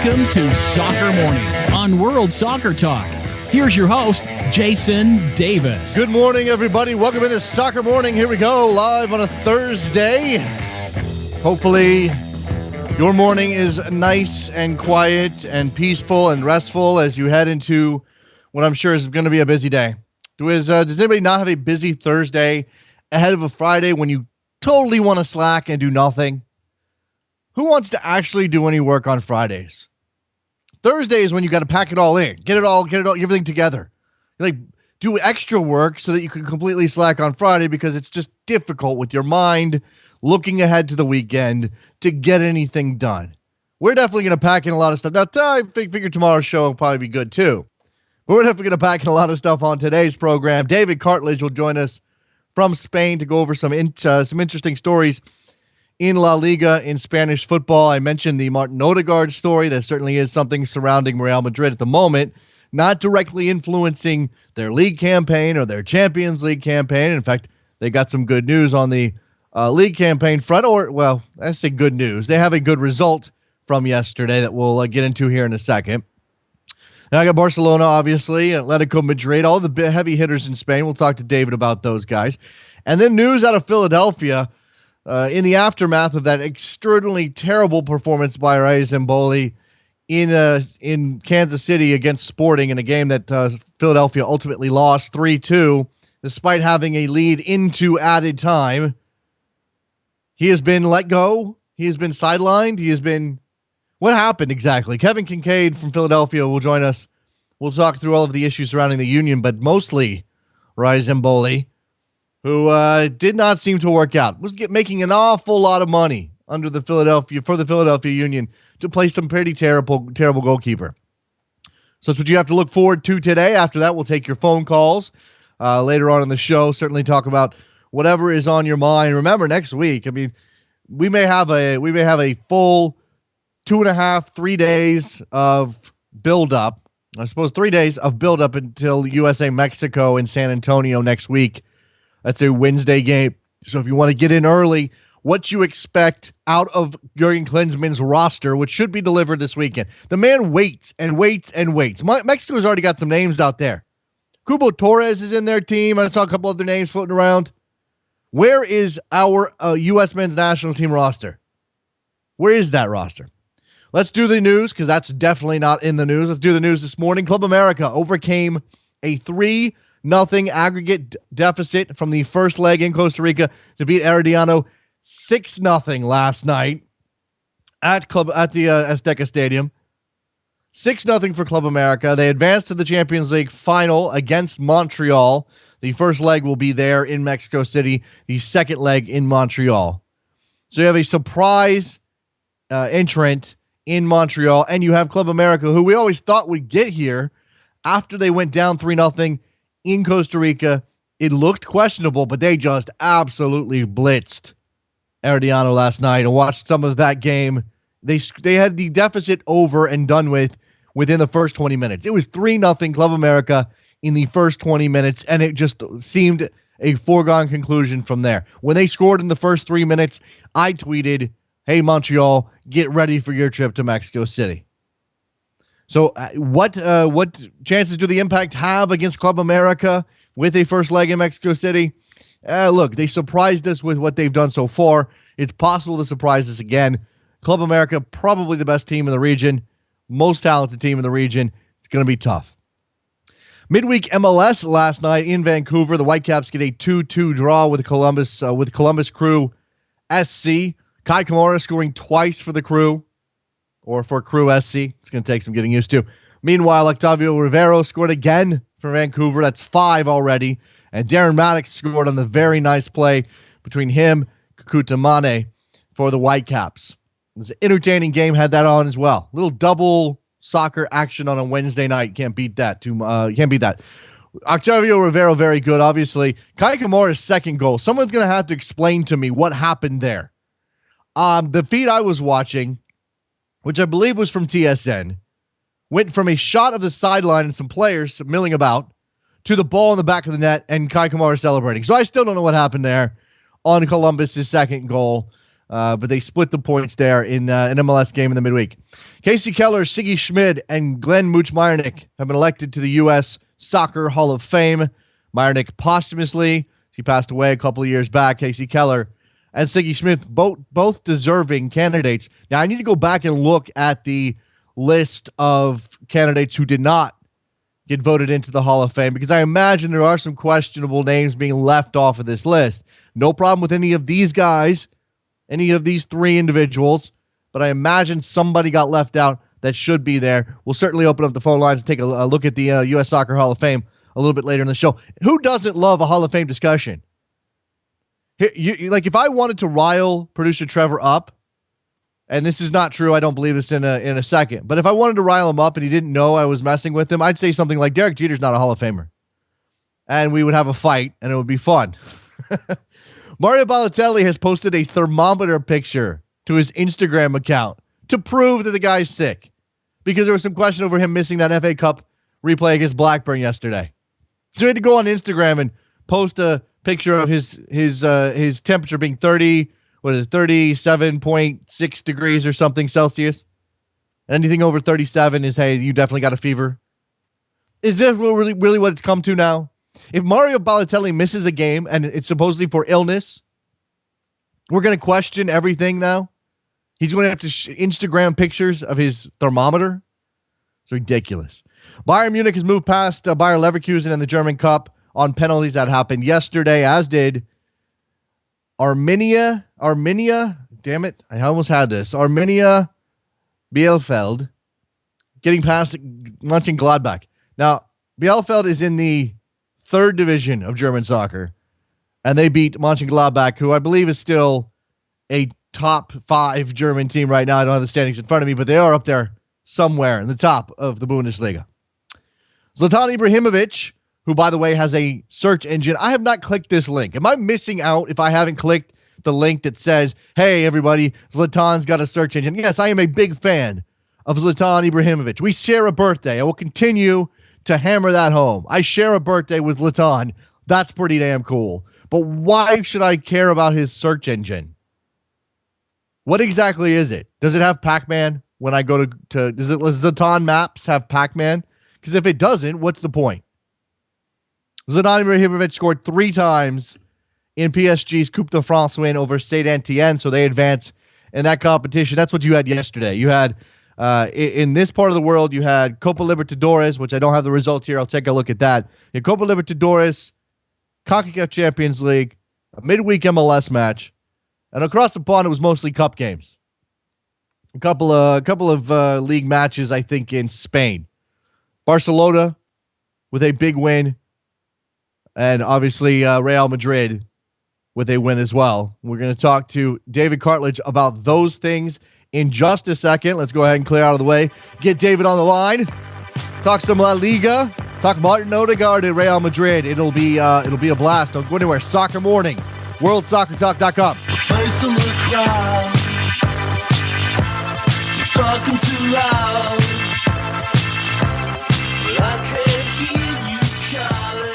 Welcome to Soccer Morning on World Soccer Talk. Here's your host, Jason Davis. Good morning, everybody. Welcome into Soccer Morning. Here we go, live on a Thursday. Hopefully, your morning is nice and quiet and peaceful and restful as you head into what I'm sure is going to be a busy day. Does anybody not have a busy Thursday ahead of a Friday when you totally want to slack and do nothing? Who wants to actually do any work on Fridays? Thursday is when you got to pack it all in, get it all, everything together. Like, do extra work so that you can completely slack on Friday because it's just difficult with your mind looking ahead to the weekend to get anything done. We're definitely going to pack in a lot of stuff. Now, I figure tomorrow's show will probably be good too. But we're definitely going to pack in a lot of stuff on today's program. David Cartlidge will join us from Spain to go over some interesting stories in La Liga in Spanish football. I mentioned the Martin Odegaard story. There certainly is something surrounding Real Madrid at the moment, not directly influencing their league campaign or their Champions League campaign. In fact, they got some good news on the league campaign front, I say good news. They have a good result from yesterday that we'll get into here in a second. Now I got Barcelona, obviously, Atletico Madrid, all the heavy hitters in Spain. We'll talk to David about those guys. And then news out of Philadelphia in the aftermath of that extraordinarily terrible performance by Rais Mbolhi in Kansas City against Sporting in a game that Philadelphia ultimately lost 3-2, despite having a lead into added time. He has been let go. He has been sidelined. What happened exactly? Kevin Kinkead from Philadelphia will join us. We'll talk through all of the issues surrounding the union, but mostly Rais Mbolhi, who did not seem to work out, was making an awful lot of money for the Philadelphia Union to play some pretty terrible goalkeeper. So that's what you have to look forward to today. After that, we'll take your phone calls later on in the show. Certainly talk about whatever is on your mind. Remember, next week, we may have a full 2.5, 3 days of build-up. I suppose 3 days of build-up until USA Mexico in San Antonio next week. That's a Wednesday game. So if you want to get in early, what you expect out of Jurgen Klinsmann's roster, which should be delivered this weekend. The man waits and waits and waits. Mexico's already got some names out there. Cubo Torres is in their team. I saw a couple other names floating around. Where is our U.S. men's national team roster? Where is that roster? Let's do the news, because that's definitely not in the news. Let's do the news this morning. Club America overcame a 3-0 aggregate deficit from the first leg in Costa Rica to beat Herediano 6-0 last night at the Azteca Stadium. 6-0 for Club America. They advanced to the Champions League final against Montreal. The first leg will be there in Mexico City. The second leg in Montreal. So you have a surprise entrant in Montreal, and you have Club America, who we always thought would get here after they went down 3-0 in Costa Rica. It looked questionable, but they just absolutely blitzed Herediano last night. And watched some of that game. They had the deficit over and done with within the first 20 minutes. It was 3-0 Club America in the first 20 minutes, and it just seemed a foregone conclusion from there. When they scored in the first 3 minutes, I tweeted, "Hey, Montreal, get ready for your trip to Mexico City." So what chances do the Impact have against Club America with a first leg in Mexico City? Look, they surprised us with what they've done so far. It's possible to surprise us again. Club America, probably the best team in the region, most talented team in the region. It's going to be tough. Midweek MLS last night in Vancouver. The Whitecaps get a 2-2 draw with Columbus Crew SC. Kai Kamara scoring twice for the Crew, or for Crew SC. It's going to take some getting used to. Meanwhile, Octavio Rivero scored again for Vancouver. That's 5 already. And Darren Maddox scored on the very nice play between him, Kakuta Mane, for the Whitecaps. It was an entertaining game, had that on as well. Little double soccer action on a Wednesday night. Can't beat that. Can't beat that. Octavio Rivero, very good, obviously. Kai Kamara's second goal. Someone's going to have to explain to me what happened there. The feed I was watching, which I believe was from TSN, went from a shot of the sideline and some players milling about to the ball in the back of the net and Kai Kamara celebrating. So I still don't know what happened there on Columbus' second goal. But they split the points there in an MLS game in the midweek. Casey Keller, Siggy Schmid, and Glenn Mooch Meyernick have been elected to the U.S. Soccer Hall of Fame. Meyernick posthumously. He passed away a couple of years back. Casey Keller and Siggy Schmid, both deserving candidates. Now, I need to go back and look at the list of candidates who did not get voted into the Hall of Fame, because I imagine there are some questionable names being left off of this list. No problem with any of these guys, any of these three individuals, but I imagine somebody got left out that should be there. We'll certainly open up the phone lines and take a look at the U.S. Soccer Hall of Fame a little bit later in the show. Who doesn't love a Hall of Fame discussion? Like, if I wanted to rile producer Trevor up, and this is not true, I don't believe this in a second, but if I wanted to rile him up and he didn't know I was messing with him, I'd say something like, Derek Jeter's not a Hall of Famer. And we would have a fight, and it would be fun. Mario Balotelli has posted a thermometer picture to his Instagram account to prove that the guy's sick, because there was some question over him missing that FA Cup replay against Blackburn yesterday. So he had to go on Instagram and post a picture of his temperature being 37.6 degrees or something Celsius. Anything over 37 is, hey, you definitely got a fever. Is this really what it's come to now? If Mario Balotelli misses a game and it's supposedly for illness, we're going to question everything now. He's going to have to Instagram pictures of his thermometer. It's ridiculous. Bayern Munich has moved past Bayer Leverkusen in the German Cup on penalties. That happened yesterday, as did Arminia, damn it, I almost had this. Arminia Bielefeld getting past Mönchengladbach. Now, Bielefeld is in the third division of German soccer, and they beat Mönchengladbach, who I believe is still a top 5 German team right now. I don't have the standings in front of me, but they are up there somewhere in the top of the Bundesliga. Zlatan Ibrahimovic, who, by the way, has a search engine. I have not clicked this link. Am I missing out if I haven't clicked the link that says, hey, everybody, Zlatan's got a search engine? Yes, I am a big fan of Zlatan Ibrahimovic. We share a birthday. I will continue to hammer that home. I share a birthday with Zlatan. That's pretty damn cool. But why should I care about his search engine? What exactly is it? Does it have Pac-Man when I go to does Zlatan Maps have Pac-Man? Because if it doesn't, what's the point? Zlatan Ibrahimovic scored 3 times in PSG's Coupe de France win over Stade Etienne, so they advance in that competition. That's what you had yesterday. You had, in this part of the world, you had Copa Libertadores, which I don't have the results here. I'll take a look at that. In Copa Libertadores, CONCACAF Champions League, a midweek MLS match, and across the pond, it was mostly cup games. A couple of league matches, I think, in Spain. Barcelona with a big win, and obviously Real Madrid with a win as well. We're going to talk to David Cartlidge about those things in just a second. Let's go ahead and clear out of the way. Get David on the line. Talk some La Liga. Talk Martin Odegaard at Real Madrid. It'll be a blast. Don't go anywhere. Soccer Morning. WorldSoccerTalk.com. Face in the crowd. You're talking too loud. But I can't hear you calling.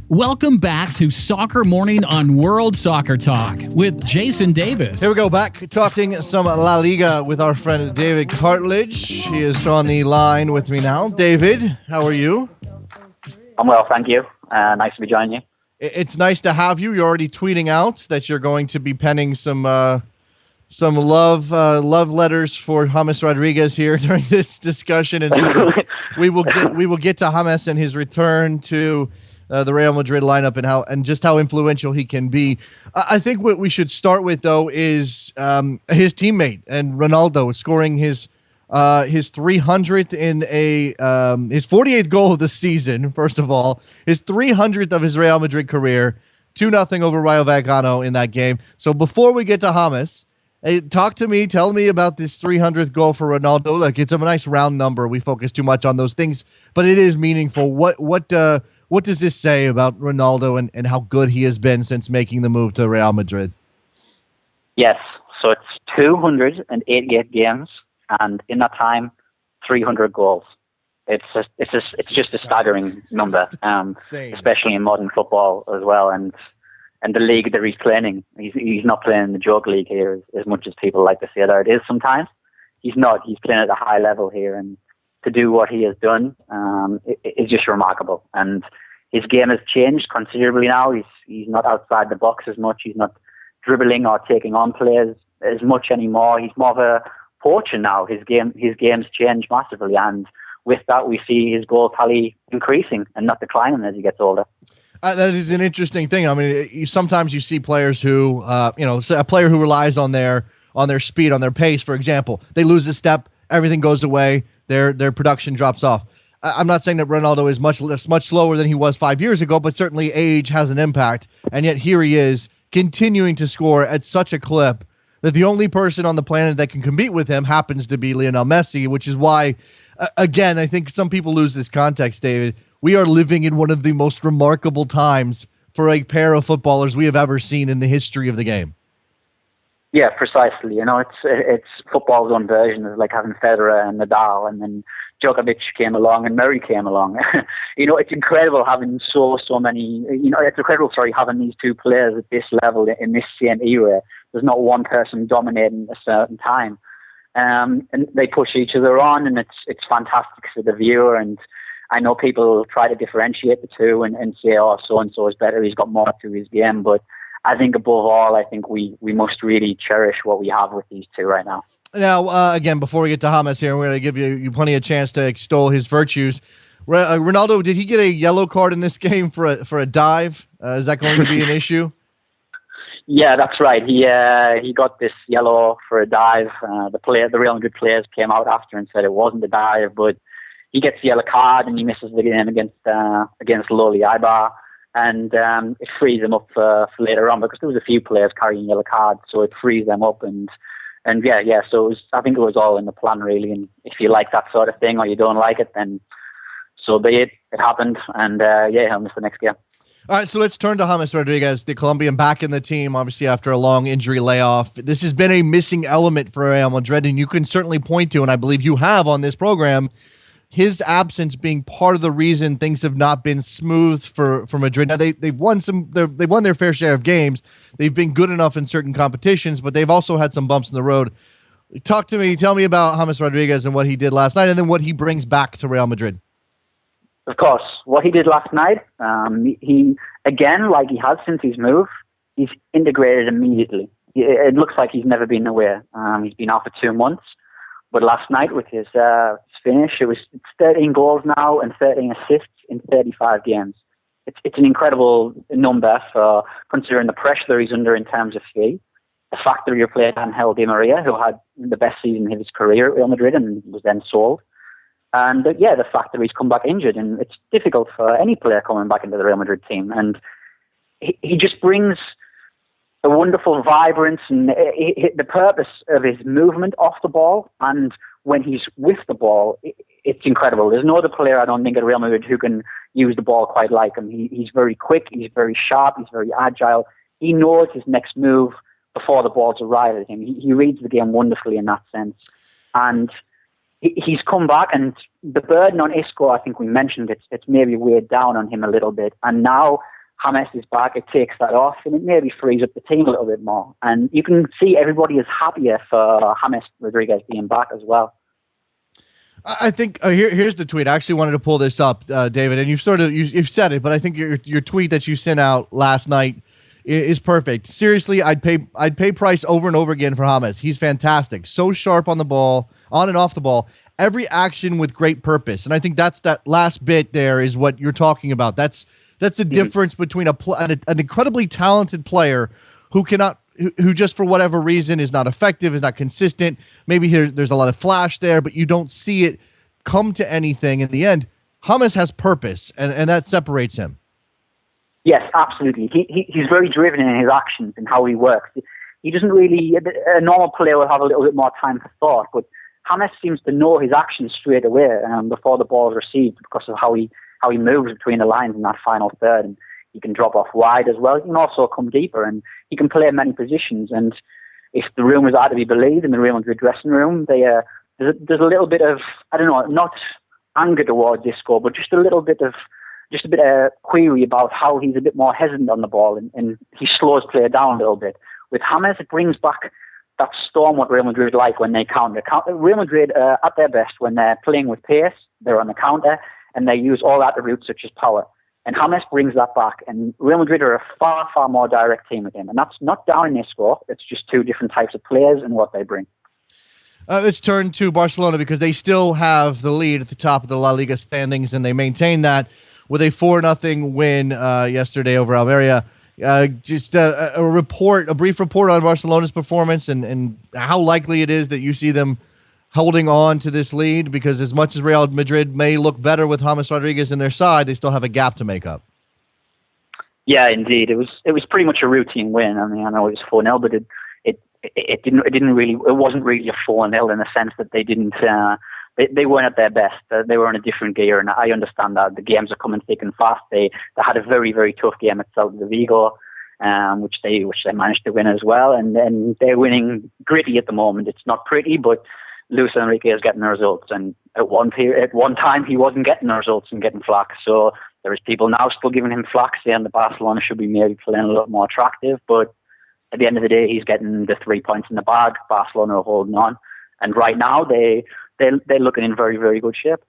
Welcome back to Soccer Morning on World Soccer Talk with Jason Davis. Here we go, back talking some La Liga with our friend David Cartlidge. He is on the line with me now. David, how are you? I'm well, thank you. Nice to be joining you. It's nice to have you. You're already tweeting out that you're going to be penning some love letters for James Rodriguez here during this discussion, and so we will get to James and his return to the Real Madrid lineup and just how influential he can be. I think what we should start with, though, is his teammate and Ronaldo scoring his 300th in his 48th goal of the season. First of all, his 300th of his Real Madrid career, 2-0 over Rayo Vallecano in that game. So before we get to James, hey, tell me about this 300th goal for Ronaldo. Look, it's a nice round number. We focus too much on those things, but it is meaningful. What does this say about Ronaldo and how good he has been since making the move to Real Madrid? Yes, so it's 288 games, and in that time, 300 goals. It's just a staggering number, especially in modern football as well. And the league that he's playing, he's not playing in the joke league here as much as people like to say that it is sometimes. He's not. He's playing at a high level here, and to do what he has done is just remarkable. And his game has changed considerably now. He's not outside the box as much. He's not dribbling or taking on players as much anymore. He's more of a poacher now. His game's changed massively, and with that, we see his goal tally increasing and not declining as he gets older. That is an interesting thing. I mean, sometimes you see players who, a player who relies on their speed, on their pace. For example, they lose a step, everything goes away. Their production drops off. I'm not saying that Ronaldo is much slower than he was 5 years ago, but certainly age has an impact. And yet here he is continuing to score at such a clip that the only person on the planet that can compete with him happens to be Lionel Messi, which is why, again, I think some people lose this context, David. We are living in one of the most remarkable times for a pair of footballers we have ever seen in the history of the game. Yeah, precisely. You know, it's football's own version. It's like having Federer and Nadal, and then Djokovic came along and Murray came along. You know, it's incredible having so many. You know, it's incredible. Sorry, having these two players at this level in this same era. There's not one person dominating a certain time, and they push each other on, and it's fantastic for the viewer. And I know people try to differentiate the two and say, oh, so and so is better. He's got more to his game, but I think above all, I think we must really cherish what we have with these two right now. Now, again, before we get to James here, we're going to give you plenty of chance to extol his virtues. Ronaldo, did he get a yellow card in this game for a dive? Is that going to be an issue? Yeah, that's right. He got this yellow for a dive. The Real Madrid players came out after and said it wasn't a dive, but he gets the yellow card and he misses the game against Loli Aibar. And it frees them up for later on, because there was a few players carrying yellow cards, so it frees them up. And yeah. So I think it was all in the plan, really. And if you like that sort of thing or you don't like it, then so be it. It happened, and he'll miss the next game. All right, so let's turn to James Rodriguez, the Colombian, back in the team, obviously after a long injury layoff. This has been a missing element for Real Madrid, and you can certainly point to, and I believe you have on this program, his absence being part of the reason things have not been smooth for Madrid. Now they've won their fair share of games. They've been good enough in certain competitions, but they've also had some bumps in the road. Tell me about James Rodriguez and what he did last night, and then what he brings back to Real Madrid. Of course, what he did last night, he again, like he has since his move, he's integrated immediately. It looks like he's never been away. He's been out for 2 months. But last night with his finish, it's 13 goals now and 13 assists in 35 games. It's an incredible number for considering the pressure he's under in terms of fee. The fact that he played Angel Di Maria, who had the best season of his career at Real Madrid and was then sold. And the fact that he's come back injured, and it's difficult for any player coming back into the Real Madrid team. And he just brings a wonderful vibrance and the purpose of his movement off the ball, and when he's with the ball, it's incredible. There's no other player, I don't think, at Real Madrid who can use the ball quite like him. He's very quick, he's very sharp, he's very agile. He knows his next move before the ball's arrived at him. He reads the game wonderfully in that sense. And he's come back, and the burden on Isco, I think we mentioned, it's maybe weighed down on him a little bit. And now James is back, it takes that off, and it maybe frees up the team a little bit more. And you can see everybody is happier for James Rodriguez being back as well. I think here's the tweet. I actually wanted to pull this up, David, and you've said it, but I think your tweet that you sent out last night is perfect. Seriously, I'd pay Price over and over again for James. He's fantastic, so sharp on the ball, on and off the ball. Every action with great purpose, and I think that last bit there is what you're talking about. That's the difference between an incredibly talented player who just for whatever reason is not effective, is not consistent. Maybe there's a lot of flash there, but you don't see it come to anything in the end. James has purpose, and that separates him. Yes, absolutely. He's very driven in his actions and how he works. He doesn't really. A normal player will have a little bit more time for thought, but James seems to know his actions straight away before the ball is received because of how he moves between the lines in that final third. And he can drop off wide as well. He can also come deeper, and he can play in many positions. And if the rumours are to be believed in the Real Madrid dressing room, there's a little bit of, I don't know, not anger towards Isco, but just a bit of query about how he's a bit more hesitant on the ball and he slows play down a little bit. With James, it brings back that storm what Real Madrid like when they counter. Real Madrid at their best when they're playing with pace, they're on the counter, and they use all attributes such as power. And James brings that back, and Real Madrid are a far, far more direct team with him. And that's not down in their score. It's just two different types of players and what they bring. Let's turn to Barcelona because they still have the lead at the top of the La Liga standings, and they maintain that with a 4-0 win yesterday over Almeria. Just a brief report on Barcelona's performance and how likely it is that you see them holding on to this lead, because as much as Real Madrid may look better with James Rodriguez in their side, they still have a gap to make up. Yeah, indeed. It was pretty much a routine win. I mean, I know it was 4-0, but it wasn't really a 4-0 in the sense that they didn't they weren't at their best. They were in a different gear, and I understand that the games are coming thick and fast. They had a very, very tough game at Celta de Vigo, which they managed to win as well, and then they're winning gritty at the moment. It's not pretty, but Luis Enrique is getting the results, and at one time he wasn't getting the results and getting flack. So there's people now still giving him flack, saying that Barcelona should be maybe playing a little more attractive. But at the end of the day, he's getting the 3 points in the bag. Barcelona are holding on, and right now they're looking in very, very good shape.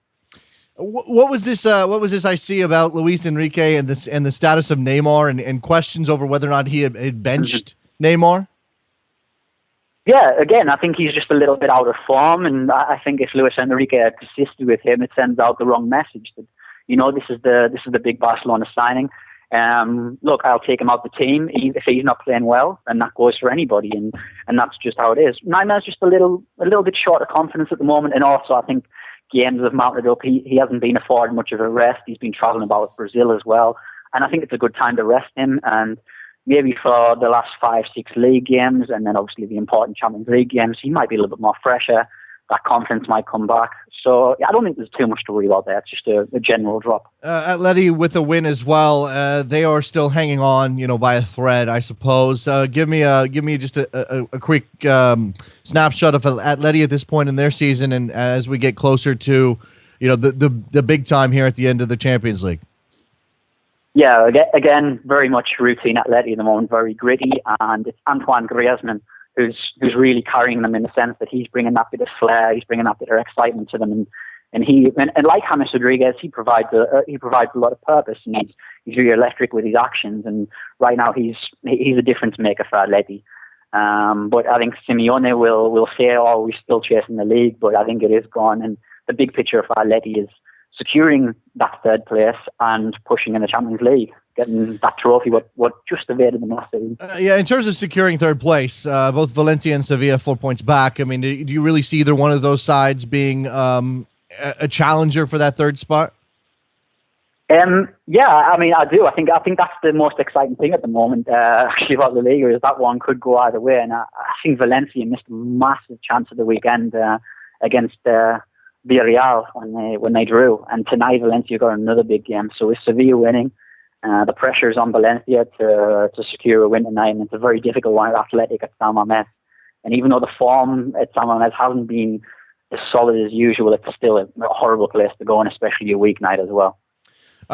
What was this I see about Luis Enrique and the status of Neymar and questions over whether or not he had benched Neymar? Yeah, again, I think he's just a little bit out of form, and I think if Luis Enrique had persisted with him, it sends out the wrong message that, you know, this is the big Barcelona signing. Look, I'll take him out the team if he's not playing well, and that goes for anybody, and that's just how it is. Neymar's just a little bit short of confidence at the moment, and also I think games have mounted up. He hasn't been afforded much of a rest. He's been travelling about Brazil as well, and I think it's a good time to rest him. And maybe for the last 5-6 league games, and then obviously the important Champions League games, he might be a little bit more fresher. That confidence might come back. So I don't think there's too much to worry about there. It's just a general drop. Atleti with a win as well. They are still hanging on, by a thread, I suppose. Give me just a quick snapshot of Atleti at this point in their season, and as we get closer to, the big time here at the end of the Champions League. Yeah, again, very much routine Atleti at the moment, very gritty, and it's Antoine Griezmann who's really carrying them in the sense that he's bringing that bit of flair, he's bringing that bit of excitement to them, and like James Rodriguez, he provides a lot of purpose, and he's really electric with his actions, and right now he's a difference maker for Atleti. But I think Simeone will say, "Oh, we're still chasing the league," but I think it is gone, and the big picture for Atleti is securing that third place and pushing in the Champions League, getting that trophy what just evaded them last season. Yeah, in terms of securing third place, both Valencia and Sevilla 4 points back. I mean, do you really see either one of those sides being a challenger for that third spot? Yeah, I mean, I do. I think that's the most exciting thing at the moment, actually, about the Liga, is that one could go either way. And I think Valencia missed a massive chance at the weekend against Villarreal when they drew, and tonight Valencia got another big game. So with Sevilla winning, the pressure is on Valencia to secure a win tonight, and it's a very difficult one at Athletic at San Mamés. And even though the form at San Mamés hasn't been as solid as usual, it's still a horrible place to go, and especially a weeknight as well.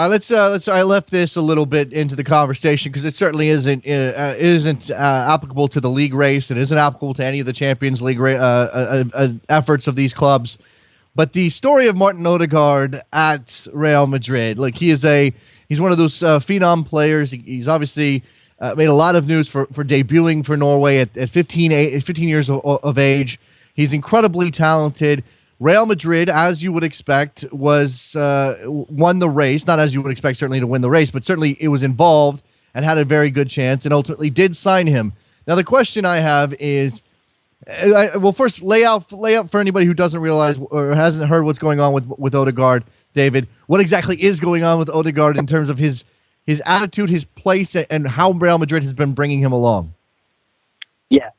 Let's. I left this a little bit into the conversation because it certainly isn't applicable to the league race. It isn't applicable to any of the Champions League efforts of these clubs. But the story of Martin Odegaard at Real Madrid, like he's one of those phenom players. He's obviously made a lot of news for debuting for Norway at 15 years of age. He's incredibly talented. Real Madrid, as you would expect, won the race. Not as you would expect, certainly, to win the race, but certainly it was involved and had a very good chance and ultimately did sign him. Now, the question I have is, well, first, lay out for anybody who doesn't realize or hasn't heard what's going on with Odegaard, David. What exactly is going on with Odegaard in terms of his attitude, his place, and how Real Madrid has been bringing him along? Yeah.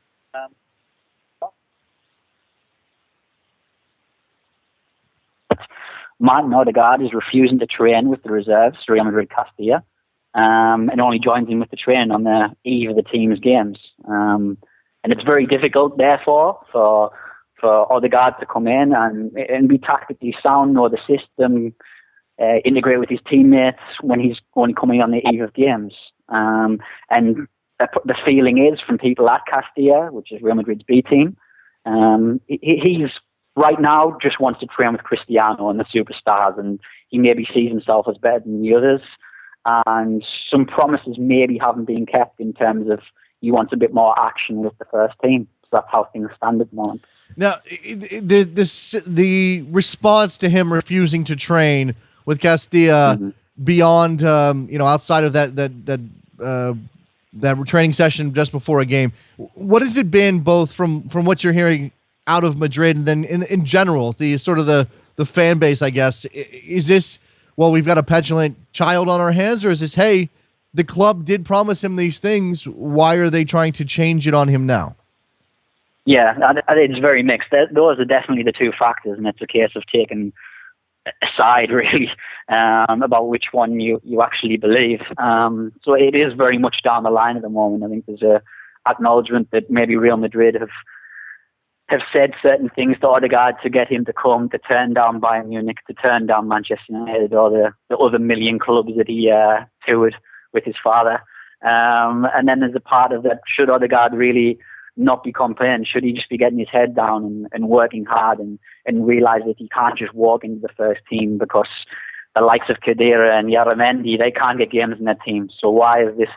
Martin Odegaard is refusing to train with the reserves, Real Madrid Castilla, and only joins in with the training on the eve of the team's games. And it's very difficult, therefore, for Odegaard to come in and be tactically sound, know the system, integrate with his teammates when he's only coming on the eve of games. And the feeling is from people at Castilla, which is Real Madrid's B team, he's right now just wants to train with Cristiano and the superstars, and he maybe sees himself as better than the others. And some promises maybe haven't been kept in terms of he wants a bit more action with the first team. So that's how things stand at the moment. Now, the response to him refusing to train with Castilla beyond, outside of that training session just before a game, what has it been both from what you're hearing out of Madrid and then in general, the sort of the fan base, I guess? Is this, well, we've got a petulant child on our hands, or is this, hey, the club did promise him these things, why are they trying to change it on him now? Yeah, it's very mixed. Those are definitely the two factors, and it's a case of taking a side, really, about which one you actually believe. So it is very much down the line at the moment. I think there's a acknowledgement that maybe Real Madrid have said certain things to Odegaard to get him to come, to turn down Bayern Munich, to turn down Manchester United, or the other million clubs that he toured with his father. And then there's a part of that, should Odegaard really not be complaining? Should he just be getting his head down and working hard and realise that he can't just walk into the first team because the likes of Khedira and Yaramendi, they can't get games in their team. So why is this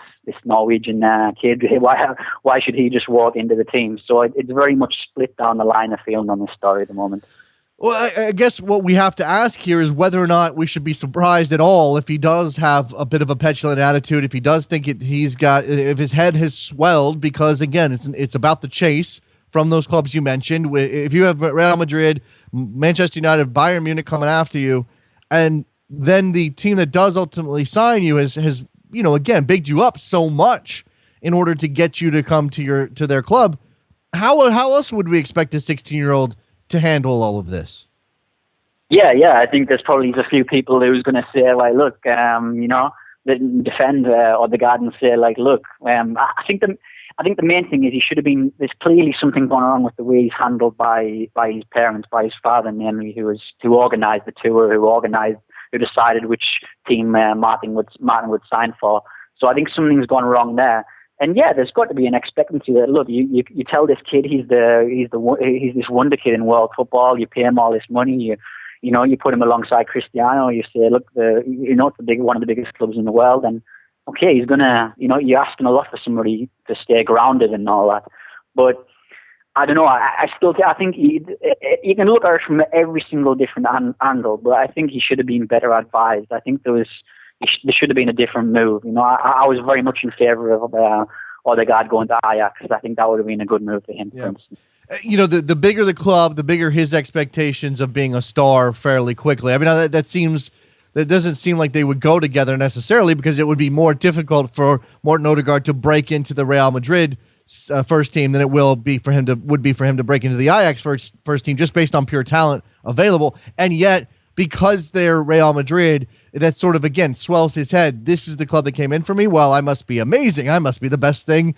Norwegian kid, why should he just walk into the team? So it's very much split down the line of feeling on this story at the moment. Well, I guess what we have to ask here is whether or not we should be surprised at all if he does have a bit of a petulant attitude, if he does think if his head has swelled, because again, it's about the chase from those clubs you mentioned. If you have Real Madrid, Manchester United, Bayern Munich coming after you, and then the team that does ultimately sign you has again, bigged you up so much in order to get you to come to their club. How else would we expect a 16-year-old to handle all of this? Yeah. I think there's probably a few people who's going to say, like, look, defend Odegaard and say, like, look, I think the main thing is he should have been. There's clearly something going on with the way he's handled by his parents, by his father, namely, who organised the tour, who decided which team Martin would sign for. So I think something's gone wrong there. And yeah, there's got to be an expectancy that, look, you tell this kid he's this wonder kid in world football. You pay him all this money. You put him alongside Cristiano. You say, look, it's one of the biggest clubs in the world. And okay, he's gonna, you're asking a lot for somebody to stay grounded and all that. But I don't know. I think you can look at it from every single different angle, but I think he should have been better advised. I think there should have been a different move. I was very much in favour of Odegaard going to Ajax. I think that would have been a good move for him, for instance. The bigger the club, the bigger his expectations of being a star fairly quickly. I mean, that doesn't seem like they would go together necessarily, because it would be more difficult for Martin Odegaard to break into the Real Madrid first team than it would be for him to break into the Ajax first team, just based on pure talent available. And yet, because they're Real Madrid, that sort of, again, swells his head. This is the club that came in for me. Well, I must be amazing. I must be the best thing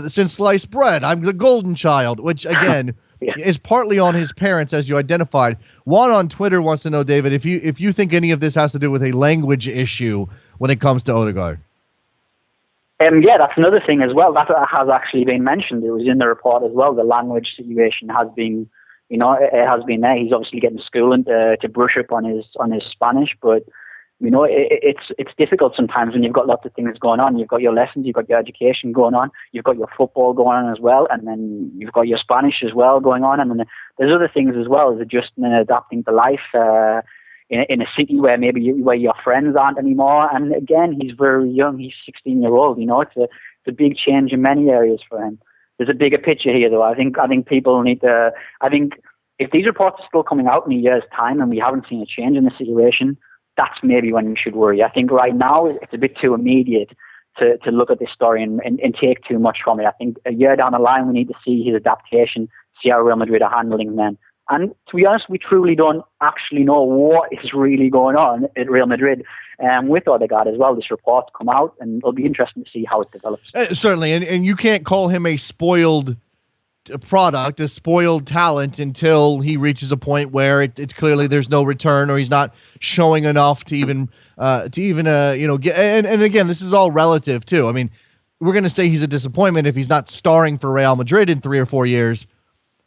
since sliced bread. I'm the golden child, which, again, is partly on his parents, as you identified. Juan on Twitter wants to know, David, if you think any of this has to do with a language issue when it comes to Odegaard. Yeah, that's another thing as well. That has actually been mentioned. It was in the report as well. The language situation has been, it has been there. He's obviously getting schooling to brush up on his Spanish, but it's difficult sometimes when you've got lots of things going on. You've got your lessons, you've got your education going on, you've got your football going on as well, and then you've got your Spanish as well going on, and then there's other things as well as adjusting and adapting to life in a city where where your friends aren't anymore. And again, he's very young. He's 16-year-old. It's a big change in many areas for him. There's a bigger picture here, though. I think people need to. I think if these reports are still coming out in a year's time and we haven't seen a change in the situation, that's maybe when we should worry. I think right now it's a bit too immediate to look at this story and take too much from it. I think a year down the line we need to see his adaptation, see how Real Madrid are handling them. And to be honest, we truly don't actually know what is really going on at Real Madrid with Odegaard as well. This report's come out, and it'll be interesting to see how it develops. Certainly, and you can't call him a spoiled product, a spoiled talent, until he reaches a point where it's clearly there's no return, or he's not showing enough to even get. And again, this is all relative too. I mean, we're going to say he's a disappointment if he's not starring for Real Madrid in 3 or 4 years.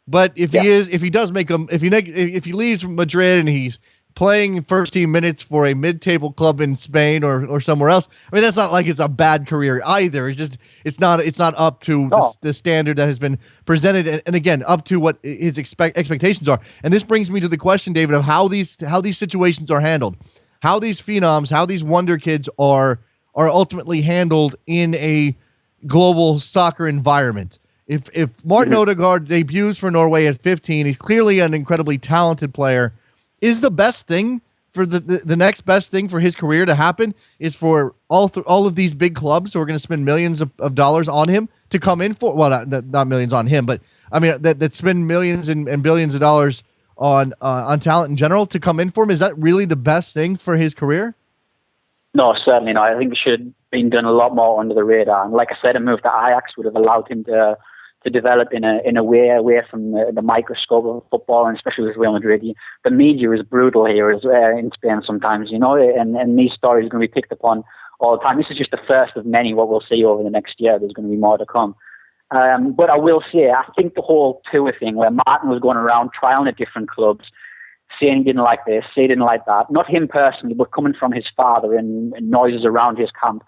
But if he leaves from Madrid and he's playing first team minutes for a mid-table club in Spain or somewhere else, I mean, that's not like it's a bad career either. It's not up to the standard that has been presented, and again, up to what his expectations are. And this brings me to the question, David, of how these situations are handled, how these phenoms, how these wonder kids are ultimately handled in a global soccer environment. If Martin Odegaard debuts for Norway at 15, he's clearly an incredibly talented player. Is the best thing for the next best thing for his career to happen is for all of these big clubs who are going to spend millions of dollars on him to come in for, well, not millions on him, but I mean that spend millions and billions of dollars on talent in general to come in for him? Is that really the best thing for his career? No, certainly not. I think it should have been done a lot more under the radar. And like I said, a move to Ajax would have allowed him to develop in a way away from the microscope of football, and especially with Real Madrid. The media is brutal here in Spain sometimes, and these stories are going to be picked upon all the time. This is just the first of many what we'll see over the next year. There's going to be more to come. But I will say, I think the whole tour thing where Martin was going around trialing at different clubs, saying he didn't like this, saying he didn't like that, not him personally, but coming from his father and noises around his camp,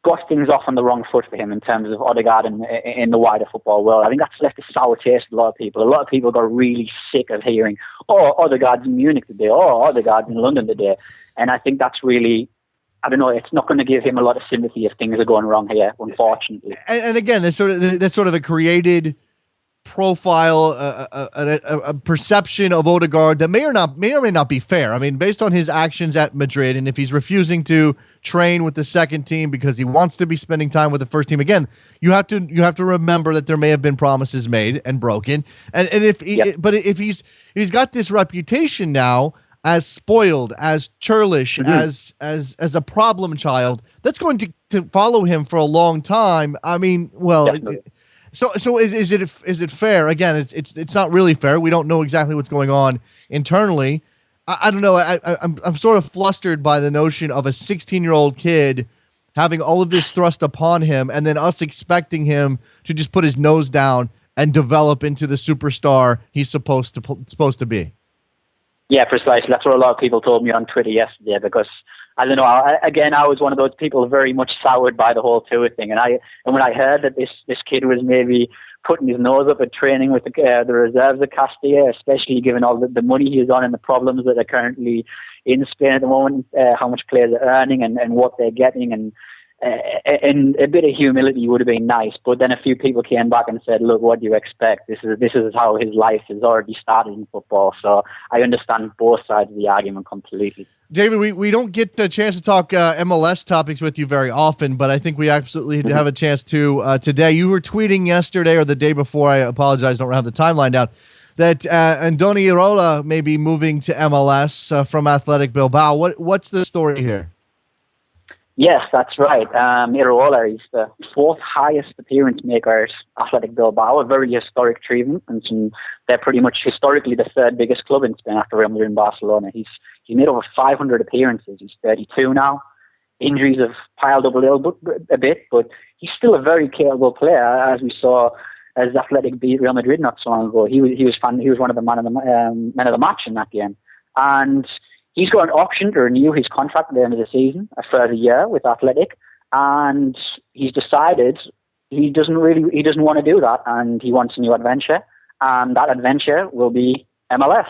got things off on the wrong foot for him in terms of Odegaard and in the wider football world. I think that's left a sour taste with a lot of people. A lot of people got really sick of hearing, Odegaard's in Munich today, Odegaard's in London today. And I think that's really, I don't know, it's not going to give him a lot of sympathy if things are going wrong here, unfortunately. And again, that's sort of a created profile, a perception of Odegaard that may or may not be fair. I mean, based on his actions at Madrid, and if he's refusing to train with the second team because he wants to be spending time with the first team, again, you have to remember that there may have been promises made and broken. But if he's got this reputation now as spoiled, as churlish, as a problem child, that's going to follow him for a long time. I mean, well. So is it fair? Again, it's not really fair. We don't know exactly what's going on internally. I don't know. I'm sort of flustered by the notion of a 16-year-old kid having all of this thrust upon him, and then us expecting him to just put his nose down and develop into the superstar he's supposed to be. Yeah, precisely. That's what a lot of people told me on Twitter yesterday, because I don't know. I was one of those people very much soured by the whole tour thing, and when I heard that this kid was maybe putting his nose up at training with the reserves of Castilla, especially given all the money he's on and the problems that are currently in Spain at the moment, how much players are earning and what they're getting, and a bit of humility would have been nice. But then a few people came back and said, "Look, what do you expect? This is how his life has already started in football." So I understand both sides of the argument completely. David, we don't get a chance to talk MLS topics with you very often, but I think we absolutely have a chance to today. You were tweeting yesterday or the day before, I apologize, don't have the timeline down, that Andoni Iraola may be moving to MLS from Athletic Bilbao. What's the story here? Yes, that's right. Iraola is the fourth highest appearance maker at Athletic Bilbao, a very historic achievement, and they're pretty much historically the third biggest club in Spain after Real Madrid and Barcelona. He's made over 500 appearances. He's 32 now. Injuries have piled up a bit, but he's still a very capable player, as we saw as Athletic beat Real Madrid not so long ago. He was one of the men of the match in that game, and he's got an option to renew his contract at the end of the season, a further year with Athletic, and he's decided he doesn't want to do that, and he wants a new adventure, and that adventure will be MLS.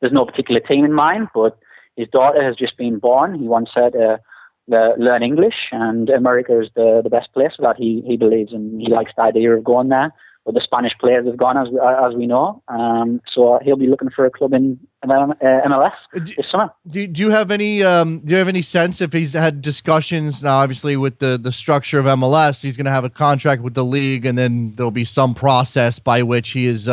There's no particular team in mind, but his daughter has just been born. He wants her to learn English, and America is the best place for that, he believes, and he likes the idea of going there. But the Spanish players have gone, as we know. So he'll be looking for a club in MLS this summer. Do you have any sense if he's had discussions now? Obviously, with the structure of MLS, he's going to have a contract with the league, and then there'll be some process by which he is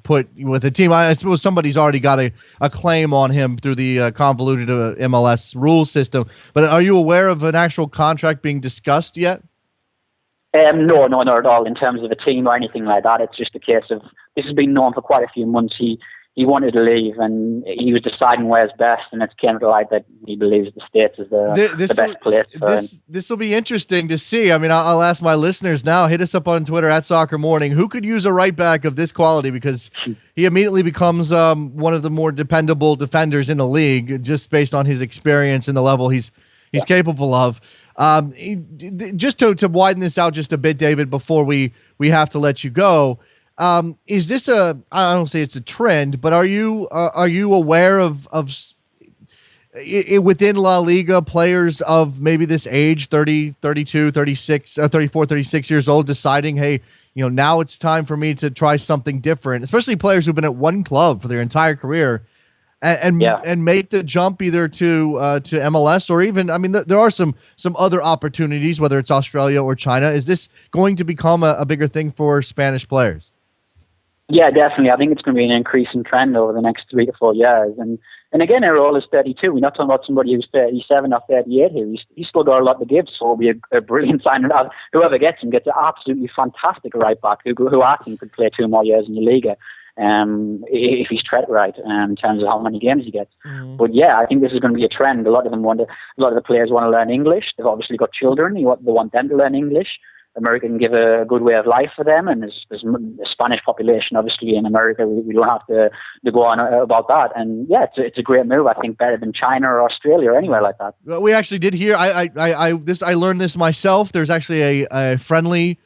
put with a team. I suppose somebody's already got a claim on him through the convoluted MLS rule system. But are you aware of an actual contract being discussed yet? No, not at all in terms of a team or anything like that. It's just a case of, this has been known for quite a few months. He wanted to leave, and he was deciding where's best, and it's came to light that he believes the States is the best place for him. This will be interesting to see. I mean, I'll ask my listeners now. Hit us up on Twitter at Soccer Morning. Who could use a right back of this quality? Because he immediately becomes one of the more dependable defenders in the league, just based on his experience and the level he's capable of. Just to widen this out just a bit, David, before we have to let you go, is this I don't say it's a trend, but are you aware of within La Liga players of maybe this age, 30, 32, 36, 34, 36 years old, deciding, hey, now it's time for me to try something different, especially players who've been at one club for their entire career, and make the jump either to MLS or even, I mean, there are some other opportunities, whether it's Australia or China. Is this going to become a bigger thing for Spanish players? Yeah, definitely. I think it's going to be an increasing trend over the next 3 to 4 years. And again, Errol is 32. We're not talking about somebody who's 37 or 38 here. He's still got a lot to give, so it'll be a brilliant signing. Whoever gets him gets an absolutely fantastic right back who I think could play 2 more years in the Liga. If he's treated right in terms of how many games he gets. But yeah, I think this is going to be a trend. A lot of the players want to learn English. They've obviously got children. They want them to learn English. America can give a good way of life for them, and there's a Spanish population obviously in America. We don't have to go on about that. And yeah, it's a great move. I think better than China or Australia or anywhere like that. Well, we actually did hear. I learned this myself. There's actually a friendly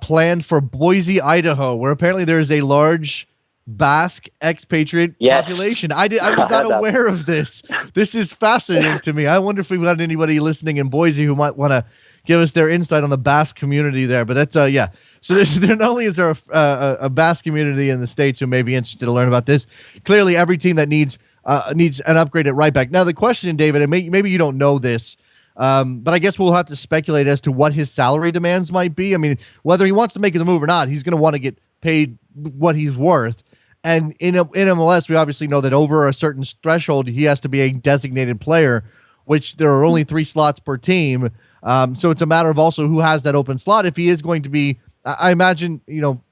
planned for Boise, Idaho, where apparently there is a large Basque expatriate population. I was not aware of this. This is fascinating to me. I wonder if we've got anybody listening in Boise who might want to give us their insight on the Basque community there. But that's So there not only is there a Basque community in the States who may be interested to learn about this. Clearly, every team that needs an upgrade at right back. Now the question, David, and maybe you don't know this. But I guess we'll have to speculate as to what his salary demands might be. I mean, whether he wants to make the move or not, he's going to want to get paid what he's worth. And in MLS, we obviously know that over a certain threshold, he has to be a designated player, which there are only 3 slots per team. So it's a matter of also who has that open slot. If he is going to be, I imagine,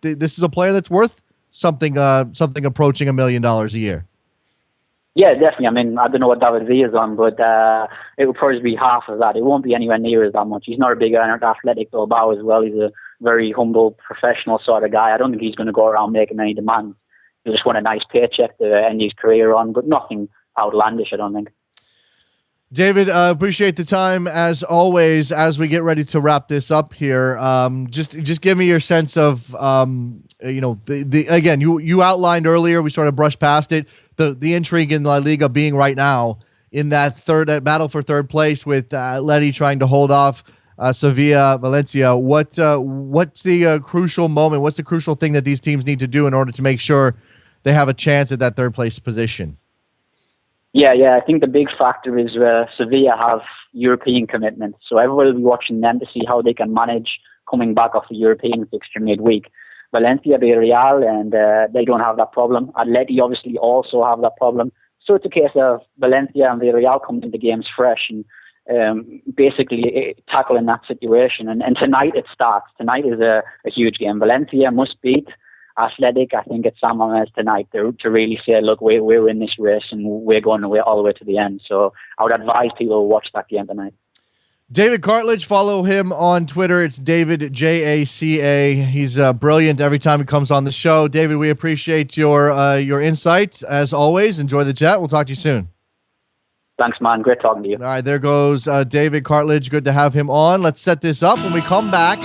this is a player that's worth something approaching $1 million a year. Yeah, definitely. I mean, I don't know what David V is on, but it will probably be half of that. It won't be anywhere near as that much. He's not a big earner at Athletic Bilbao as well. He's a very humble, professional sort of guy. I don't think he's going to go around making any demands. He just want a nice paycheck to end his career on, but nothing outlandish, I don't think. David, appreciate the time as always. As we get ready to wrap this up here, just give me your sense of again, you outlined earlier. We sort of brushed past it. The intrigue in La Liga being right now in that battle for third place with Atleti trying to hold off Sevilla, Valencia. What's the crucial moment? What's the crucial thing that these teams need to do in order to make sure they have a chance at that third place position? Yeah. I think the big factor is Sevilla have European commitments. So everybody will be watching them to see how they can manage coming back off the European fixture midweek. Valencia, Villarreal, and they don't have that problem. Atleti obviously also have that problem. So it's a case of Valencia and Villarreal coming into games fresh. And basically tackling that situation. And tonight it starts. Tonight is a huge game. Valencia must beat Athletic. I think it's San Mamés tonight to really say, look, we're in this race and we're going all the way to the end. So I would advise people to watch that game tonight. David Cartlidge, follow him on Twitter. It's David, Jaca. He's brilliant every time he comes on the show. David, we appreciate your insight as always. Enjoy the chat. We'll talk to you soon. Thanks, man. Great talking to you. All right, there goes David Cartlidge. Good to have him on. Let's set this up. When we come back,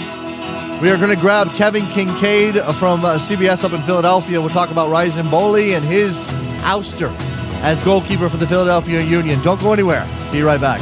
we are going to grab Kevin Kinkead from CBS up in Philadelphia. We'll talk about Rais Mbolhi and his ouster as goalkeeper for the Philadelphia Union. Don't go anywhere. Be right back.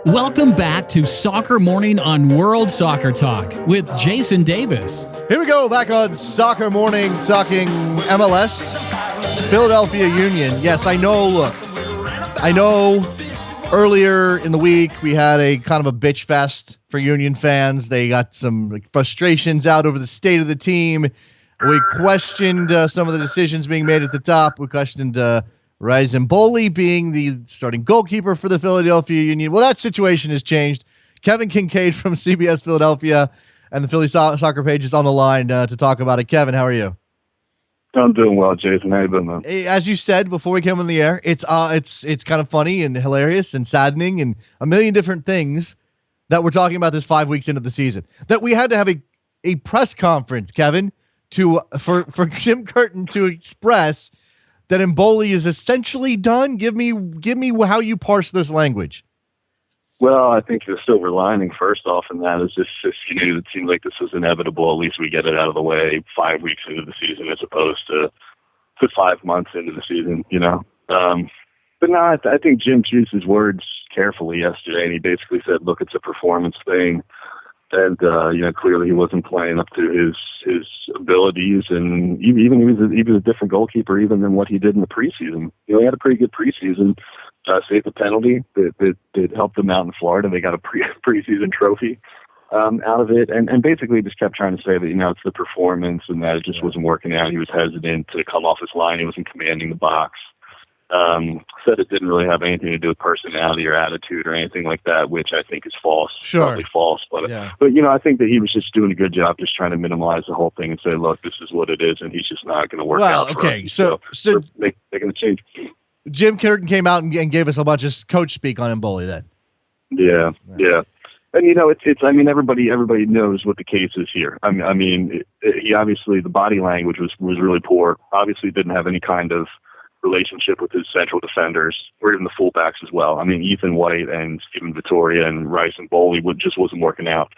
Welcome back to Soccer Morning on World Soccer Talk with Jason Davis. Here we go, back on Soccer Morning, talking MLS, Philadelphia Union. Yes, I know earlier in the week we had a kind of a bitch fest for Union fans. They got some frustrations out over the state of the team. We questioned some of the decisions being made at the top. We questioned Rais Mbolhi being the starting goalkeeper for the Philadelphia Union. Well, that situation has changed. Kevin Kinkead from CBS Philadelphia and the Philly Soccer Page is on the line to talk about it. Kevin, how are you? I'm doing well, Jason. How you been, man? As you said before we came on the air, it's kind of funny and hilarious and saddening and a million different things that we're talking about this 5 weeks into the season. That we had to have a press conference, Kevin, for Jim Curtin to express that Mbolhi is essentially done. Give me how you parse this language. Well, I think the silver lining, first off, in that is just it seemed like this was inevitable. At least we get it out of the way 5 weeks into the season as opposed to 5 months into the season, But no, I think Jim chose his words carefully yesterday, and he basically said, look, it's a performance thing. And, clearly he wasn't playing up to his abilities. And even he was a different goalkeeper even than what he did in the preseason. He had a pretty good preseason, saved the penalty that helped them out in Florida. They got a preseason trophy out of it. And basically just kept trying to say that, it's the performance and that it just wasn't working out. He was hesitant to come off his line. He wasn't commanding the box. Said it didn't really have anything to do with personality or attitude or anything like that, which I think is false. Sure. Probably false. But I think that he was just doing a good job just trying to minimize the whole thing and say, look, this is what it is, and he's just not going to work out for us. So they're going to change. Jim Curtin came out and gave us a bunch of coach speak on Mbolhi then. Yeah. And it's. I mean, everybody knows what the case is here. He obviously, the body language was really poor. Obviously, didn't have any kind of relationship with his central defenders or even the fullbacks as well. I mean, Ethan White and Stephen Vittoria and Rais Mbolhi just wasn't working out.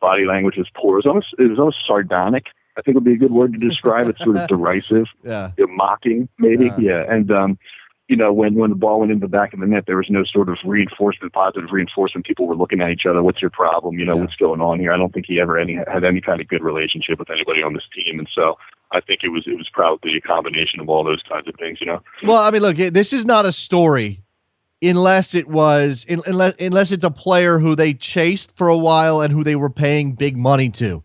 Body language was poor. It was almost sardonic, I think would be a good word to describe it. Sort of derisive, mocking, maybe. And when the ball went into the back of the net, there was no sort of positive reinforcement. People were looking at each other. What's your problem? What's going on here? I don't think he ever had any kind of good relationship with anybody on this team. And so I think it was probably a combination of all those kinds of things, Well, I mean, look, this is not a story unless it's a player who they chased for a while and who they were paying big money to.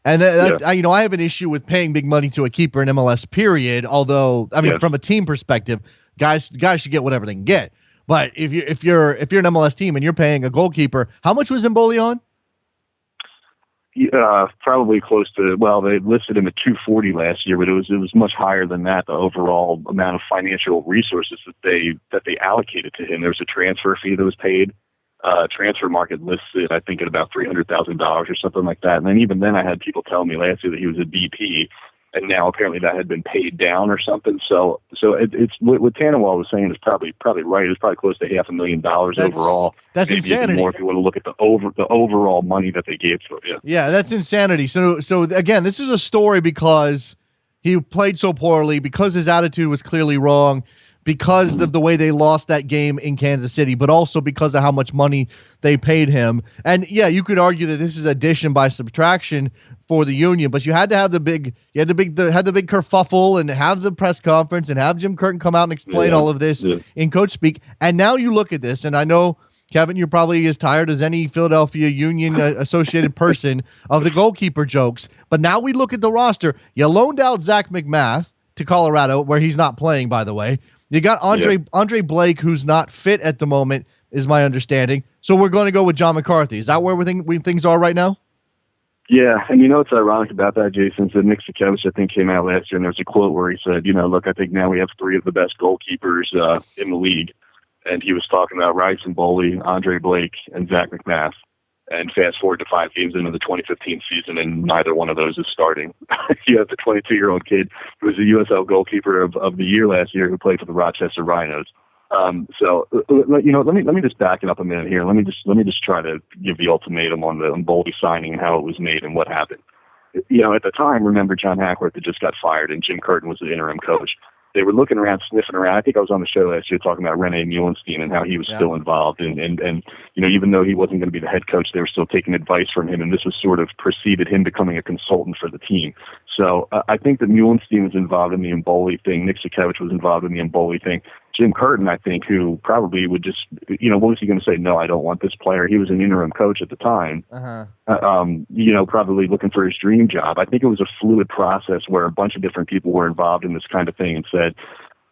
And I have an issue with paying big money to a keeper in MLS period. Although, I mean, from a team perspective, guys should get whatever they can get. But if you're an MLS team and you're paying a goalkeeper, how much was Mbolhi on? Probably close to. Well, they listed him at $240 last year, but it was much higher than that. The overall amount of financial resources that they allocated to him. There was a transfer fee that was paid. Transfer market listed, I think, at about $300,000 or something like that. And then even then, I had people telling me last year that he was a DP, and now apparently that had been paid down or something. So it's what Tannenwald was saying is probably right. It's probably close to $500,000 overall. That's maybe insanity. Even more if you want to look at the overall money that they gave to it. Yeah, that's insanity. So again, this is a story because he played so poorly, because his attitude was clearly wrong, because of the way they lost that game in Kansas City, but also because of how much money they paid him. And yeah, you could argue that this is addition by subtraction for the Union, but you had to have the big kerfuffle and have the press conference and have Jim Curtin come out and explain all of this in coach speak. And now you look at this, and I know, Kevin, you're probably as tired as any Philadelphia Union associated person of the goalkeeper jokes. But now we look at the roster. You loaned out Zach McMath to Colorado, where he's not playing, by the way. You got Andre Blake, who's not fit at the moment, is my understanding. So we're going to go with John McCarthy. Is that where things are right now? Yeah, and what's ironic about that, Jason, is that Nick Sakevich, I think, came out last year, and there's a quote where he said, look, I think now we have three of the best goalkeepers in the league. And he was talking about Rais Mbolhi, Andre Blake, and Zach McMath. And fast forward to 5 games into the 2015 season, and neither one of those is starting. You have the 22-year-old kid who was the USL goalkeeper of the year last year, who played for the Rochester Rhinos. So let me just back it up a minute here. Let me just try to give the ultimatum on the Mbolhi signing and how it was made and what happened. At the time, remember John Hackworth had just got fired, and Jim Curtin was the interim coach. They were looking around, sniffing around. I think I was on the show last year talking about Rene Muhlenstein and how he was still involved. And even though he wasn't going to be the head coach, they were still taking advice from him. And this was sort of preceded him becoming a consultant for the team. So I think that Muhlenstein was involved in the Mbolhi thing. Nick Sakevich was involved in the Mbolhi thing. Jim Curtin, I think, who probably would just, what was he going to say? No, I don't want this player. He was an interim coach at the time, probably looking for his dream job. I think it was a fluid process where a bunch of different people were involved in this kind of thing and said,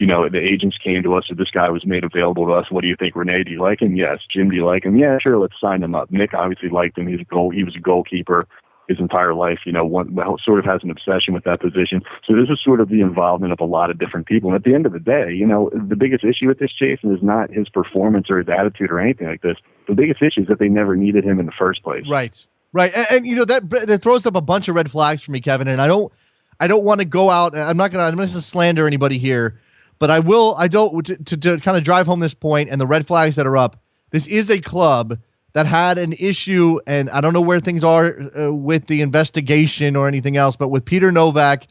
the agents came to us, or this guy was made available to us. What do you think, Renee? Do you like him? Yes. Jim, do you like him? Yeah, sure. Let's sign him up. Nick obviously liked him. He was a goalkeeper his entire life, sort of has an obsession with that position. So this is sort of the involvement of a lot of different people. And at the end of the day, the biggest issue with this, Jason, is not his performance or his attitude or anything like this. The biggest issue is that they never needed him in the first place. Right. And that throws up a bunch of red flags for me, Kevin. And I don't want to go out. I'm not going to slander anybody here, but I will. I don't to kind of drive home this point and the red flags that are up. This is a club that had an issue, and I don't know where things are with the investigation or anything else, but with Peter Novak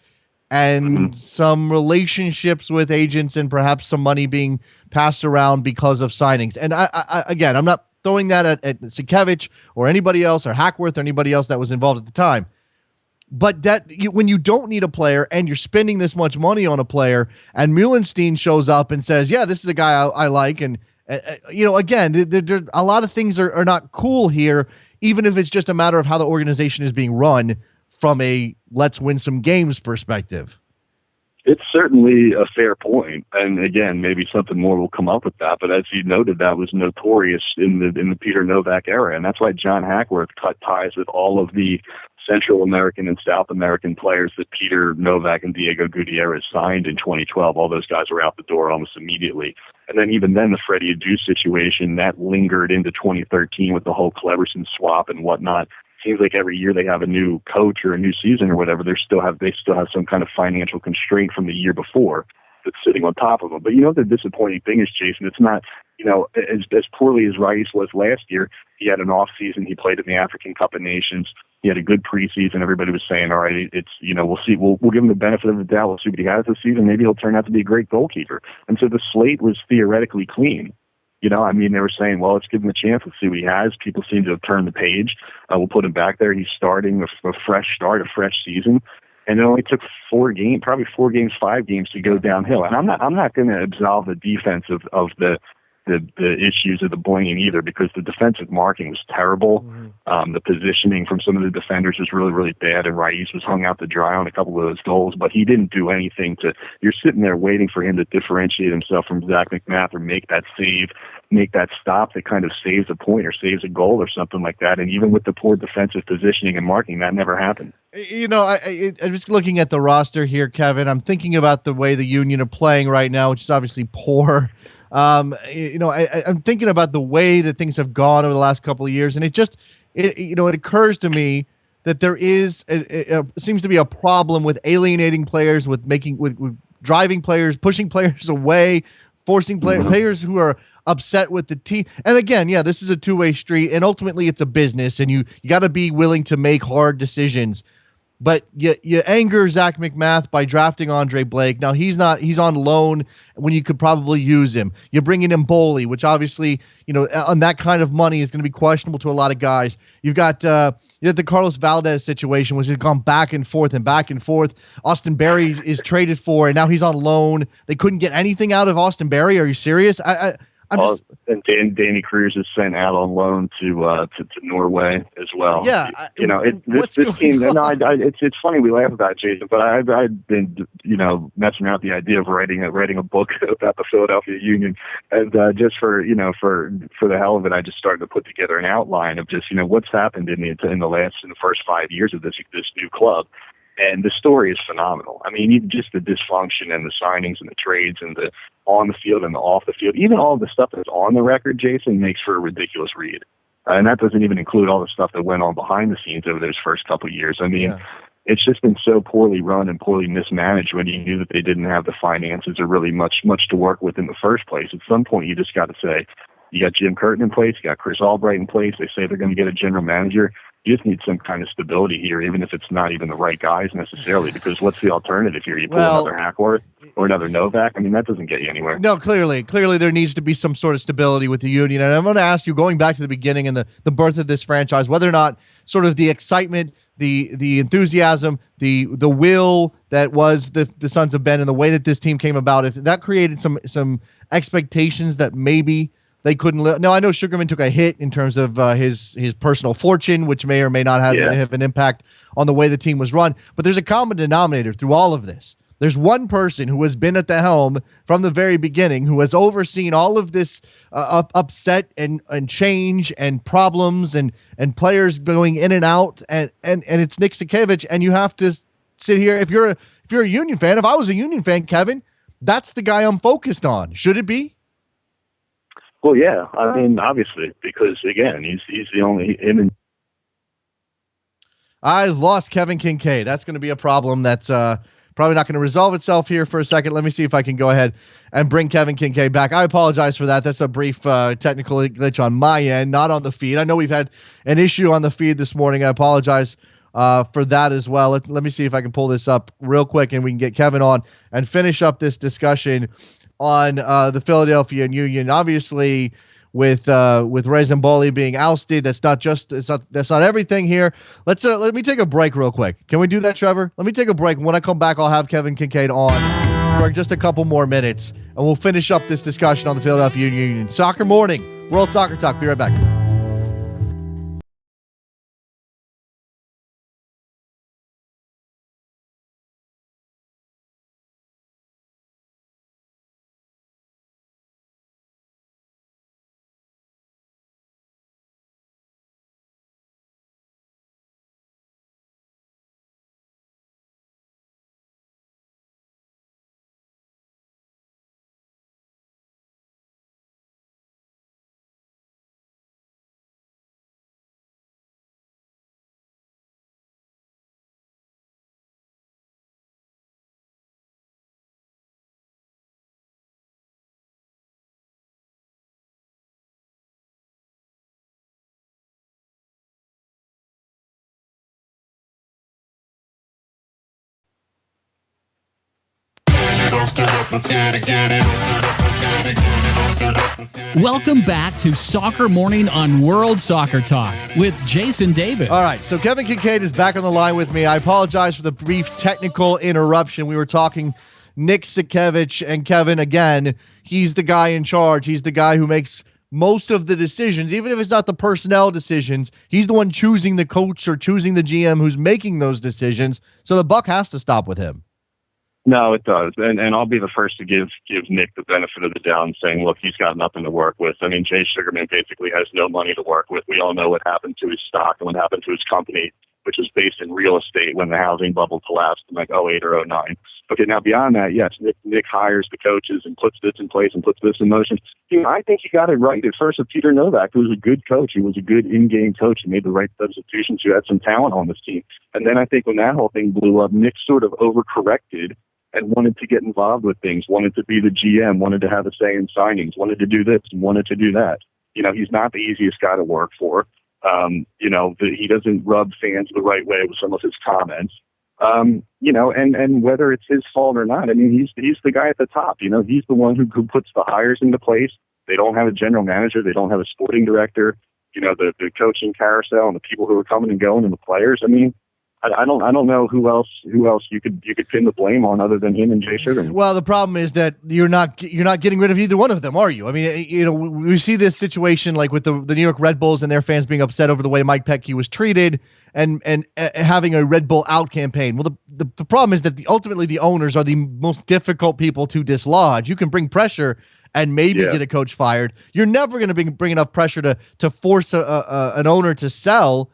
and some relationships with agents and perhaps some money being passed around because of signings. And again, I'm not throwing that at Sakevich or anybody else or Hackworth or anybody else that was involved at the time. But when you don't need a player and you're spending this much money on a player, and Muhlenstein shows up and says, yeah, this is a guy I like, and again, there a lot of things are not cool here, even if it's just a matter of how the organization is being run from a let's win some games perspective. It's certainly a fair point, and again, maybe something more will come up with that. But as you noted, that was notorious in the Peter Novak era, and that's why John Hackworth cut ties with all of the Central American and South American players that Peter Novak and Diego Gutierrez signed in 2012. All those guys were out the door almost immediately. And then even then, the Freddie Adu situation, that lingered into 2013 with the whole Cleverson swap and whatnot. Seems like every year they have a new coach or a new season or whatever, they still have some kind of financial constraint from the year before that's sitting on top of them. But the disappointing thing is, Jason, it's not, as poorly as Rais was last year, he had an off season. He played in the African Cup of Nations. He had a good preseason. Everybody was saying, all right, it's, we'll see. We'll give him the benefit of the doubt. We'll see what he has this season. Maybe he'll turn out to be a great goalkeeper. And so the slate was theoretically clean. They were saying, well, let's give him a chance. Let's see what he has. People seem to have turned the page. We'll put him back there. He's starting a fresh start, a fresh season. And it only took 5 games to go downhill. And I'm not going to absolve the defense of the issues of the blinging either, because the defensive marking was terrible. The positioning from some of the defenders was really, really bad, and Rais was hung out to dry on a couple of those goals, but he didn't do anything you're sitting there waiting for him to differentiate himself from Zach McMath or make that save, make that stop that kind of saves a point or saves a goal or something like that. And even with the poor defensive positioning and marking, that never happened. I'm just looking at the roster here, Kevin. I'm thinking about the way the Union are playing right now, which is obviously poor. I'm thinking about the way that things have gone over the last couple of years, and it occurs to me that there is seems to be a problem with alienating players, with driving players, pushing players away, forcing players who are upset with the team. And again, this is a two-way street, and ultimately it's a business, and you got to be willing to make hard decisions. But you anger Zach McMath by drafting Andre Blake. Now he's on loan when you could probably use him. You're bringing in Mbolhi, which obviously, on that kind of money is going to be questionable to a lot of guys. You've got the Carlos Valdez situation, which has gone back and forth and back and forth. Austin Berry is traded for, and now he's on loan. They couldn't get anything out of Austin Berry. Are you serious? And Danny Cruz is sent out on loan to Norway as well. Yeah, this team. It's funny we laugh about it, Jason, but I've been messing around with the idea of writing a book about the Philadelphia Union, and just for the hell of it, I just started to put together an outline of just what's happened in the first 5 years of this new club. And the story is phenomenal. I mean, even just the dysfunction and the signings and the trades and the on the field and the off the field, even all the stuff that's on the record, Jason, makes for a ridiculous read. And that doesn't even include all the stuff that went on behind the scenes over those first couple of years. I mean, It's just been so poorly run and poorly mismanaged when you knew that they didn't have the finances or really much to work with in the first place. At some point, you just got to say, you got Jim Curtin in place, you got Chris Albright in place. They say they're going to get a general manager. You just need some kind of stability here, even if it's not even the right guys necessarily, because what's the alternative here? You pull another Hackworth or another Novak? I mean, that doesn't get you anywhere. No, clearly there needs to be some sort of stability with the Union. And I'm going to ask you, going back to the beginning and the birth of this franchise, whether or not sort of the excitement, the enthusiasm, the will that was the Sons of Ben and the way that this team came about, if that created some expectations that maybe they couldn't live. Now, I know Sugarman took a hit in terms of his personal fortune, which may or may not have an impact on the way the team was run. But there's a common denominator through all of this. There's one person who has been at the helm from the very beginning, who has overseen all of this upset and change and problems and players going in and out, and it's Nick Sakiewicz. And you have to sit here. If you're a Union fan, if I was a Union fan, Kevin, that's the guy I'm focused on. Should it be? Well, yeah. I mean, obviously, because again, he's the only him and. I lost Kevin Kinkead. That's going to be a problem. That's probably not going to resolve itself here for a second. Let me see if I can go ahead and bring Kevin Kinkead back. I apologize for that. That's a brief technical glitch on my end, not on the feed. I know we've had an issue on the feed this morning. I apologize for that as well. Let me see if I can pull this up real quick and we can get Kevin on and finish up this discussion on the Philadelphia Union. Obviously, with Rais Mbolhi being ousted, that's not everything here. Let me take a break real quick. Can we do that, Trevor? Let me take a break, and when I come back, I'll have Kevin Kinkead on for just a couple more minutes, and we'll finish up this discussion on the Philadelphia Union. Soccer Morning, World Soccer Talk. Be right back. Welcome back to Soccer Morning on World Soccer Talk with Jason Davis. All right, so Kevin Kinkead is back on the line with me. I apologize for the brief technical interruption. We were talking Nick Sikevich, and Kevin, again, he's the guy in charge. He's the guy who makes most of the decisions, even if it's not the personnel decisions. He's the one choosing the coach or choosing the GM who's making those decisions, so the buck has to stop with him. No, it does. And I'll be the first to give Nick the benefit of the doubt and saying, look, he's got nothing to work with. I mean, Jay Sugarman basically has no money to work with. We all know what happened to his stock and what happened to his company, which was based in real estate when the housing bubble collapsed in like 08 or 09. Okay, now beyond that, yes, Nick hires the coaches and puts this in place and puts this in motion. I think he got it right at first with Peter Novak, who was a good coach. He was a good in-game coach. He made the right substitutions. He had some talent on this team. And then I think when that whole thing blew up, Nick sort of overcorrected and wanted to get involved with things, wanted to be the GM, wanted to have a say in signings, wanted to do this and wanted to do that. He's not the easiest guy to work for. He doesn't rub fans the right way with some of his comments. And whether it's his fault or not, I mean, he's the guy at the top. He's the one who puts the hires into place. They don't have a general manager. They don't have a sporting director. The coaching carousel and the people who are coming and going and the players. I mean, I don't know who else you could pin the blame on other than him and Jay Sugarman. Well, the problem is that you're not getting rid of either one of them, are you? I mean, we see this situation like with the New York Red Bulls and their fans being upset over the way Mike Petke was treated and having a Red Bull out campaign. Well, the problem is that ultimately the owners are the most difficult people to dislodge. You can bring pressure and maybe get a coach fired. You're never going to bring enough pressure to force an owner to sell.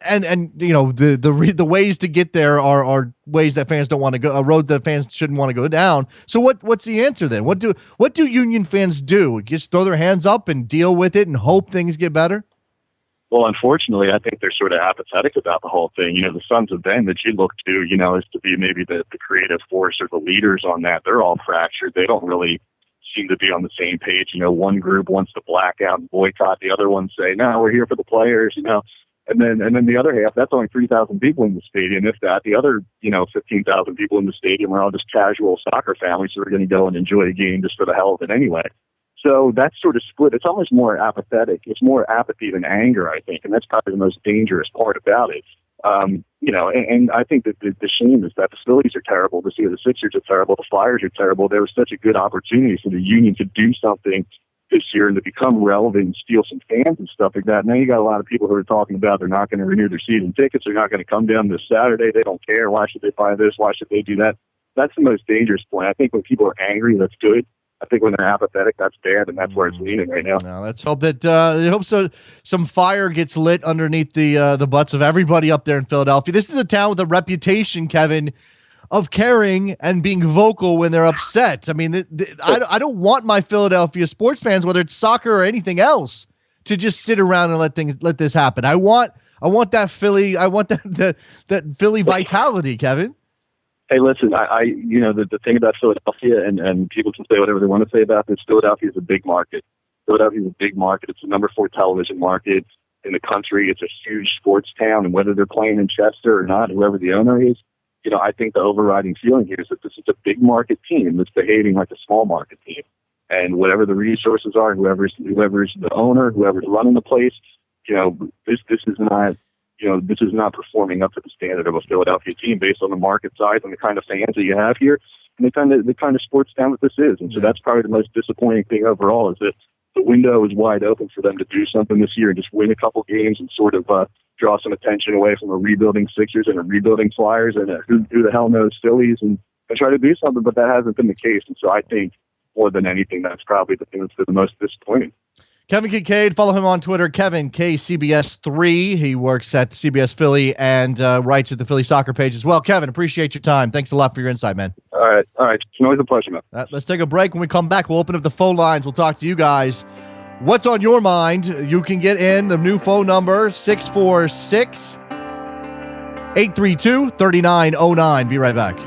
And the ways to get there are ways that fans don't want to go, a road that fans shouldn't want to go down. So what's the answer then? What do Union fans do? Just throw their hands up and deal with it and hope things get better? Well, unfortunately, I think they're sort of apathetic about the whole thing. The Sons of Ben that you look to, is to be maybe the creative force or the leaders on that. They're all fractured. They don't really seem to be on the same page. One group wants to black out and boycott. The other ones say, no, we're here for the players, And then the other half, that's only 3,000 people in the stadium. If that, the other, 15,000 people in the stadium are all just casual soccer families who are going to go and enjoy a game just for the hell of it anyway. So that's sort of split. It's almost more apathetic. It's more apathy than anger, I think. And that's probably the most dangerous part about it. And I think that the shame is that the Phillies are terrible. The Sixers are terrible. The Flyers are terrible. There was such a good opportunity for the Union to do something this year and to become relevant and steal some fans and stuff like that. Now you got a lot of people who are talking about they're not going to renew their season tickets. They're not going to come down this Saturday. They don't care. Why should they buy this? Why should they do that? That's the most dangerous point. I think when people are angry, that's good. I think when they're apathetic, that's bad, and that's where it's leaning right now. Now let's hope that some fire gets lit underneath the butts of everybody up there in Philadelphia. This is a town with a reputation, Kevin, of caring and being vocal when they're upset. I mean, I don't want my Philadelphia sports fans, whether it's soccer or anything else, to just sit around and let this happen. I want that Philly. I want that Philly vitality, Kevin. Hey, listen, the thing about Philadelphia, and people can say whatever they want to say about this, Philadelphia is a big market. Philadelphia is a big market. It's the number 4 television market in the country. It's a huge sports town, and whether they're playing in Chester or not, whoever the owner is, I think the overriding feeling here is that this is a big market team that's behaving like a small market team. And whatever the resources are, whoever's the owner, whoever's running the place, this is not performing up to the standard of a Philadelphia team based on the market size and the kind of fans that you have here and the kind of sports town that this is. And so that's probably the most disappointing thing overall is that the window is wide open for them to do something this year and just win a couple games and sort of draw some attention away from a rebuilding Sixers and a rebuilding Flyers and who the hell knows Phillies and try to do something, but that hasn't been the case. And so I think more than anything, that's probably the thing that's been the most disappointing. Kevin Kinkead, follow him on Twitter, Kevin KCBS3. He works at CBS Philly and writes at the Philly soccer page as well. Kevin, appreciate your time. Thanks a lot for your insight, man. All right. It's always a pleasure, man. Let's take a break. When we come back, we'll open up the phone lines. We'll talk to you guys. What's on your mind? You can get in the new phone number, 646-832-3909. Be right back.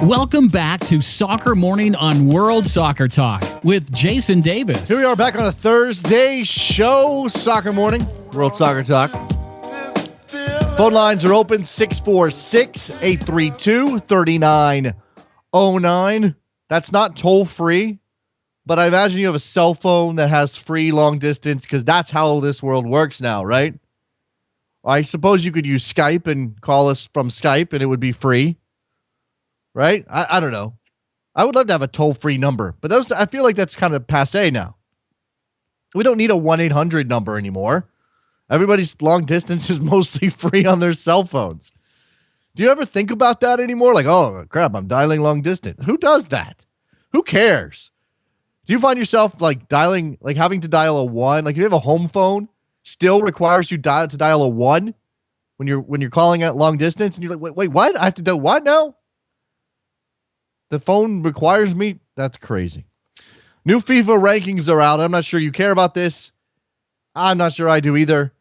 Welcome back to Soccer Morning on World Soccer Talk with Jason Davis. Here we are back on a Thursday show, Soccer Morning, World Soccer Talk. Phone lines are open, 646-832-3909. That's not toll-free, but I imagine you have a cell phone that has free long distance because that's how this world works now, right? I suppose you could use Skype and call us from Skype and it would be free, right? I don't know. I would love to have a toll-free number, but I feel like that's kind of passé now. We don't need a 1-800 number anymore. Everybody's long distance is mostly free on their cell phones. Do you ever think about that anymore? Like, oh, crap, I'm dialing long distance. Who does that? Who cares? Do you find yourself like dialing, like having to dial a 1? Like if you have a home phone, still requires you to dial a 1 when you're calling at long distance, and you're like, wait, what? I have to do what now? The phone requires me? That's crazy. New FIFA rankings are out. I'm not sure you care about this. I'm not sure I do either.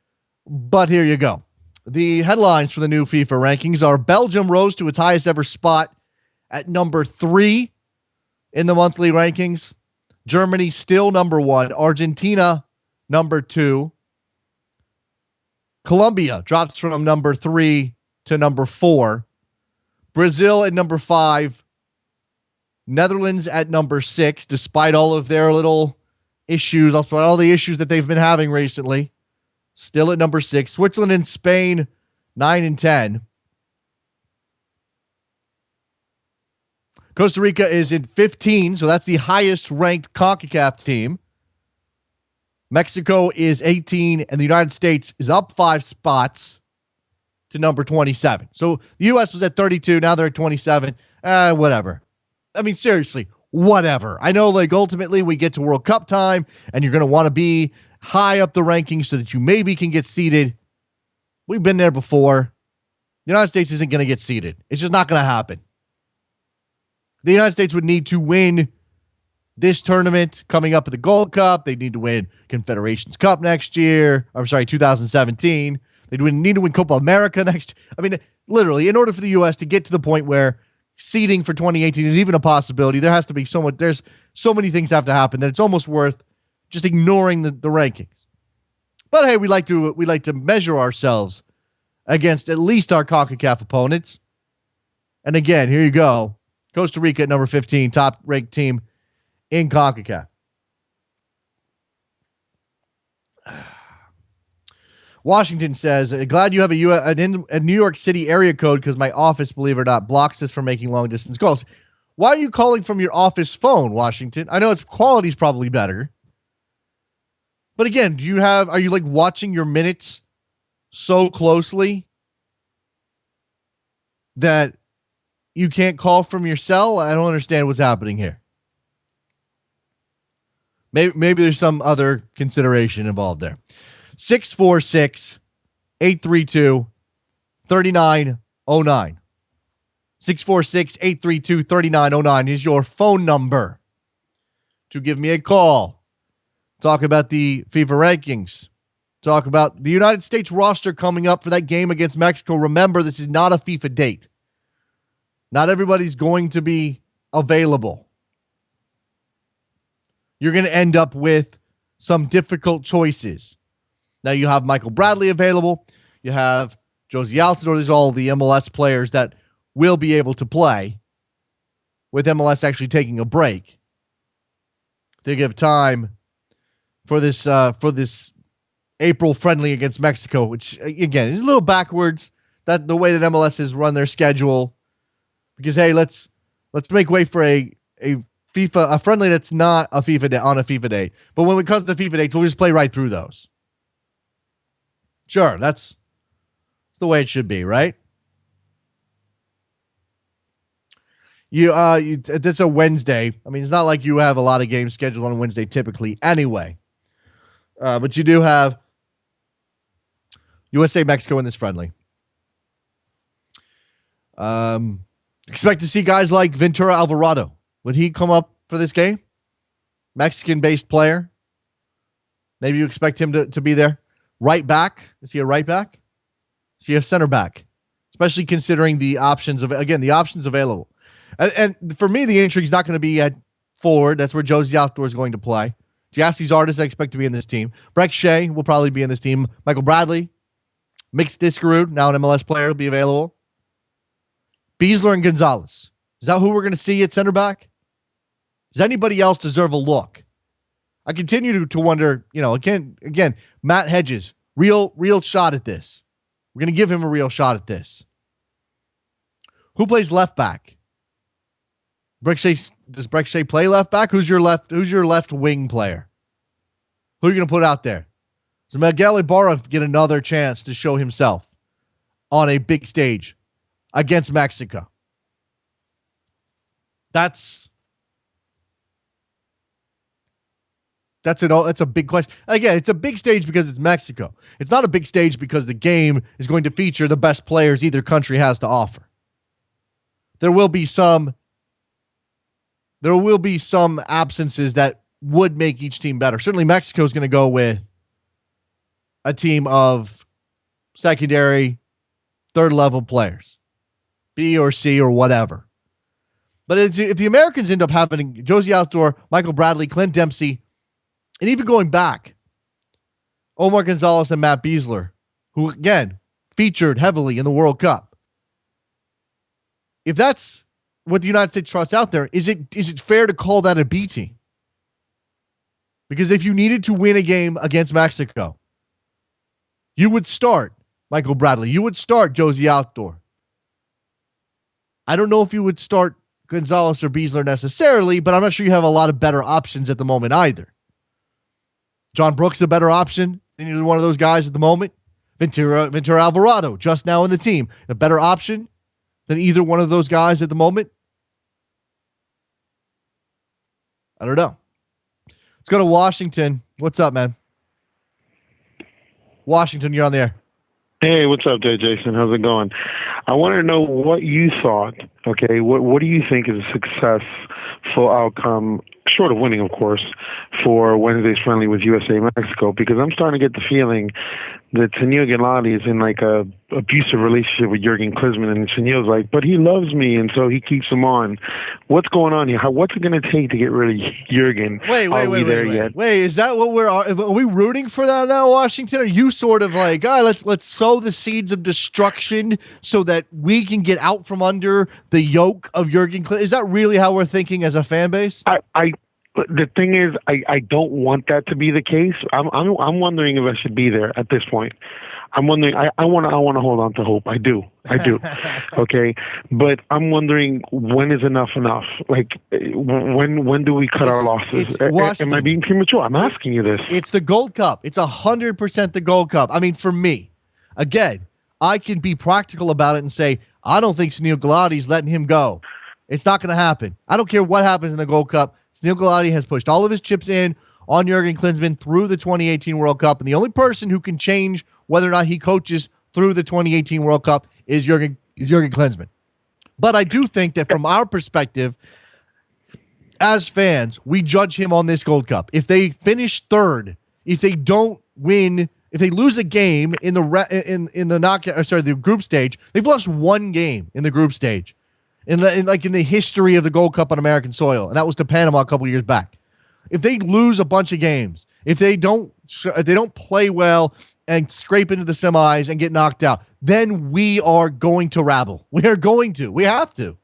But here you go. The headlines for the new FIFA rankings are Belgium rose to its highest ever spot at number 3 in the monthly rankings. Germany still number 1. Argentina number 2. Colombia drops from number 3 to number 4. Brazil at number 5. Netherlands at number 6, despite all of their little issues, despite all the issues that they've been having recently. Still at number 6. Switzerland and Spain, 9 and 10. Costa Rica is in 15, so that's the highest ranked CONCACAF team. Mexico is 18, and the United States is up 5 spots to number 27. So the U.S. was at 32, now they're at 27. Whatever. I mean, seriously, whatever. I know, like, ultimately we get to World Cup time, and you're going to want to be high up the rankings so that you maybe can get seeded. We've been there before. The United States isn't going to get seeded. It's just not going to happen. The United States would need to win this tournament coming up at the Gold Cup. They need to win Confederations Cup next year. I'm sorry, 2017. They'd need to win Copa America next. I mean, literally, in order for the U.S. to get to the point where seeding for 2018 is even a possibility, there has to be so much. There's so many things have to happen that it's almost worth just ignoring the rankings. But hey, we like to measure ourselves against at least our CONCACAF opponents. And again, here you go. Costa Rica at number 15, top ranked team in CONCACAF. Washington says, glad you have a New York City area code because my office, believe it or not, blocks us from making long distance calls. Why are you calling from your office phone, Washington? I know its quality is probably better. But again, are you like watching your minutes so closely that you can't call from your cell? I don't understand what's happening here. Maybe there's some other consideration involved there. 646-832-3909. 646-832-3909 is your phone number to give me a call. Talk about the FIFA rankings. Talk about the United States roster coming up for that game against Mexico. Remember, this is not a FIFA date. Not everybody's going to be available. You're going to end up with some difficult choices. Now you have Michael Bradley available. You have Josie Altidore. There's all the MLS players that will be able to play with MLS actually taking a break to give time for this April friendly against Mexico, which again is a little backwards, that the way that MLS has run their schedule. Because hey, let's make way for a friendly that's not a FIFA day on a FIFA day. But when it comes to FIFA dates, we'll just play right through those. Sure, that's the way it should be, right? It's a Wednesday. I mean, it's not like you have a lot of games scheduled on Wednesday typically anyway. But you do have USA Mexico in this friendly. Expect to see guys like Ventura Alvarado. Would he come up for this game? Mexican-based player. Maybe you expect him to be there. Right back. Is he a right back? Is he a center back? Especially considering the options available. And for me, the intrigue is not going to be at forward. That's where Josie Altidore is going to play. Giassi's artist I expect to be in this team. Breck Shea will probably be in this team. Michael Bradley. Mix Diskerud, now an MLS player, will be available. Beasler and Gonzalez. Is that who we're going to see at center back? Does anybody else deserve a look? I continue to wonder, again, Matt Hedges, real shot at this. We're going to give him a real shot at this. Who plays left back? Does Breck Shea play left back? Who's your left wing player? Who are you going to put out there? Does Miguel Ibarra get another chance to show himself on a big stage against Mexico? That's a big question. Again, it's a big stage because it's Mexico. It's not a big stage because the game is going to feature the best players either country has to offer. There will be some absences that would make each team better. Certainly Mexico is going to go with a team of secondary, third level players, B or C or whatever. But if the Americans end up having Josie Altidore, Michael Bradley, Clint Dempsey, and even going back, Omar Gonzalez and Matt Beasler, who again featured heavily in the World Cup. If that's what the United States trusts out there, is it fair to call that a B team? Because if you needed to win a game against Mexico, you would start Michael Bradley. You would start Josie Altidore. I don't know if you would start Gonzalez or Beasler necessarily, but I'm not sure you have a lot of better options at the moment either. John Brooks a better option than either one of those guys at the moment. Ventura Alvarado just now in the team, a better option than either one of those guys at the moment. I don't know. Let's go to Washington. What's up, man? Washington, you're on the air. Hey, what's up there, Jason? How's it going? I want to know what you thought, okay? What do you think is a successful outcome, short of winning, of course, for Wednesday's friendly with USA Mexico? Because I'm starting to get the feeling that Senor Gennady is in like a abusive relationship with Jurgen Klinsmann, and Senor's like, but he loves me, and so he keeps him on. What's going on here? What's it going to take to get rid of Jurgen? Wait, is that what are we rooting for that now, Washington? Are you sort of like, let's sow the seeds of destruction so that we can get out from under the yoke of Jurgen Klinsmann? Is that really how we're thinking as a fan base? The thing is, I don't want that to be the case. I'm wondering if I should be there at this point. I'm wondering. I want to hold on to hope. I do. Okay, but I'm wondering, when is enough enough? Like, when do we cut our losses? Am I being premature? I'm asking you this. It's the Gold Cup. It's 100% the Gold Cup. I mean, for me, again, I can be practical about it and say I don't think Sunil Gulati's letting him go. It's not going to happen. I don't care what happens in the Gold Cup. Sunil Gulati has pushed all of his chips in on Jurgen Klinsmann through the 2018 World Cup, and the only person who can change whether or not he coaches through the 2018 World Cup is Jurgen Klinsmann. But I do think that from our perspective, as fans, we judge him on this Gold Cup. If they finish third, if they don't win, if they lose a game in the group stage, they've lost one game in the group stage. In the history of the Gold Cup on American soil, and that was to Panama a couple years back. If they lose a bunch of games, if they don't play well and scrape into the semis and get knocked out, then we are going to rabble. We are going to. We have to.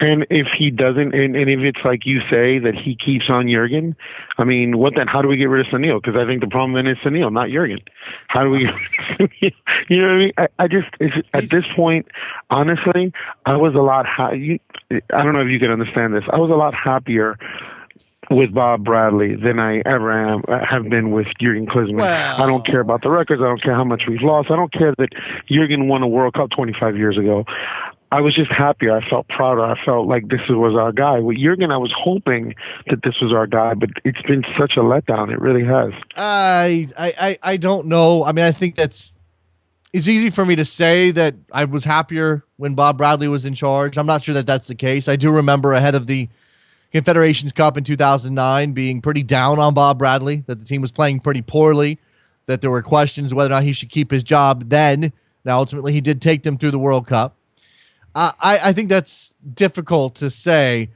And if he doesn't, and if it's like you say that he keeps on Jurgen, I mean, what then? How do we get rid of Sunil? Because I think the problem then is Sunil, not Jurgen. How do we get rid of Sunil? You know what I mean? At this point, honestly, I was a lot I don't know if you can understand this. I was a lot happier with Bob Bradley than I ever have been with Jurgen Klinsmann. Well, I don't care about the records. I don't care how much we've lost. I don't care that Jurgen won a World Cup 25 years ago. I was just happier. I felt prouder. I felt like this was our guy. With Jurgen, I was hoping that this was our guy, but it's been such a letdown. It really has. I don't know. I mean, I think it's easy for me to say that I was happier when Bob Bradley was in charge. I'm not sure that that's the case. I do remember ahead of the Confederations Cup in 2009, being pretty down on Bob Bradley, that the team was playing pretty poorly, that there were questions whether or not he should keep his job then. Now, ultimately, he did take them through the World Cup. I think that's difficult to say.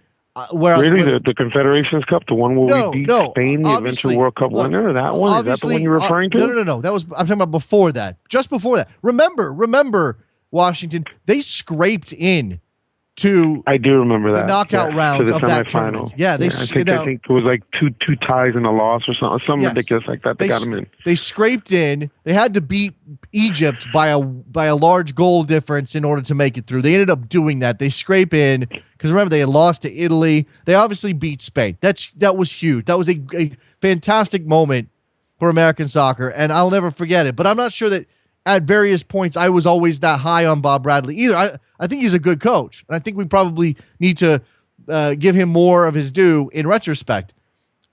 Really, the Confederations Cup, the one where we beat Spain, the eventual World Cup winner, that one? Is that the one you're referring to? No. I'm talking about before that. Just before that. Remember, Washington, they scraped in to I do remember the that. knockout rounds to the of that tournament. Yeah, I think it was like two ties and a loss or something ridiculous like that. They got them in. They scraped in. They had to beat Egypt by a large goal difference in order to make it through. They ended up doing that. They scrape in because remember they had lost to Italy. They obviously beat Spain. That was huge. That was a fantastic moment for American soccer, and I'll never forget it. But I'm not sure that at various points I was always that high on Bob Bradley either. I think he's a good coach, and I think we probably need to give him more of his due in retrospect.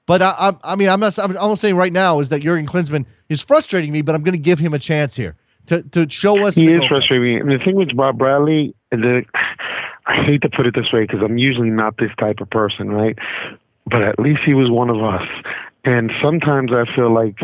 But I'm not saying right now is that Jurgen Klinsmann is frustrating me, but I'm going to give him a chance here to show us. He is frustrating me. And the thing with Bob Bradley, I hate to put it this way because I'm usually not this type of person, right? But at least he was one of us. And sometimes I feel like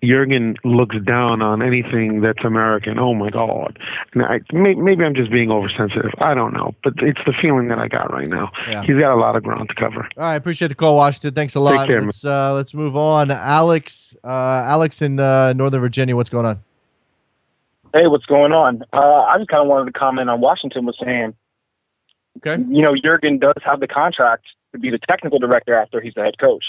Jurgen looks down on anything that's American. Oh my God! And maybe I'm just being oversensitive. I don't know, but it's the feeling that I got right now. Yeah. He's got a lot of ground to cover. All right, appreciate the call, Washington. Thanks a lot. Take care, let's move on. Alex in Northern Virginia, what's going on? Hey, what's going on? I just kind of wanted to comment on Washington was saying. Okay. Jurgen does have the contract to be the technical director after he's the head coach.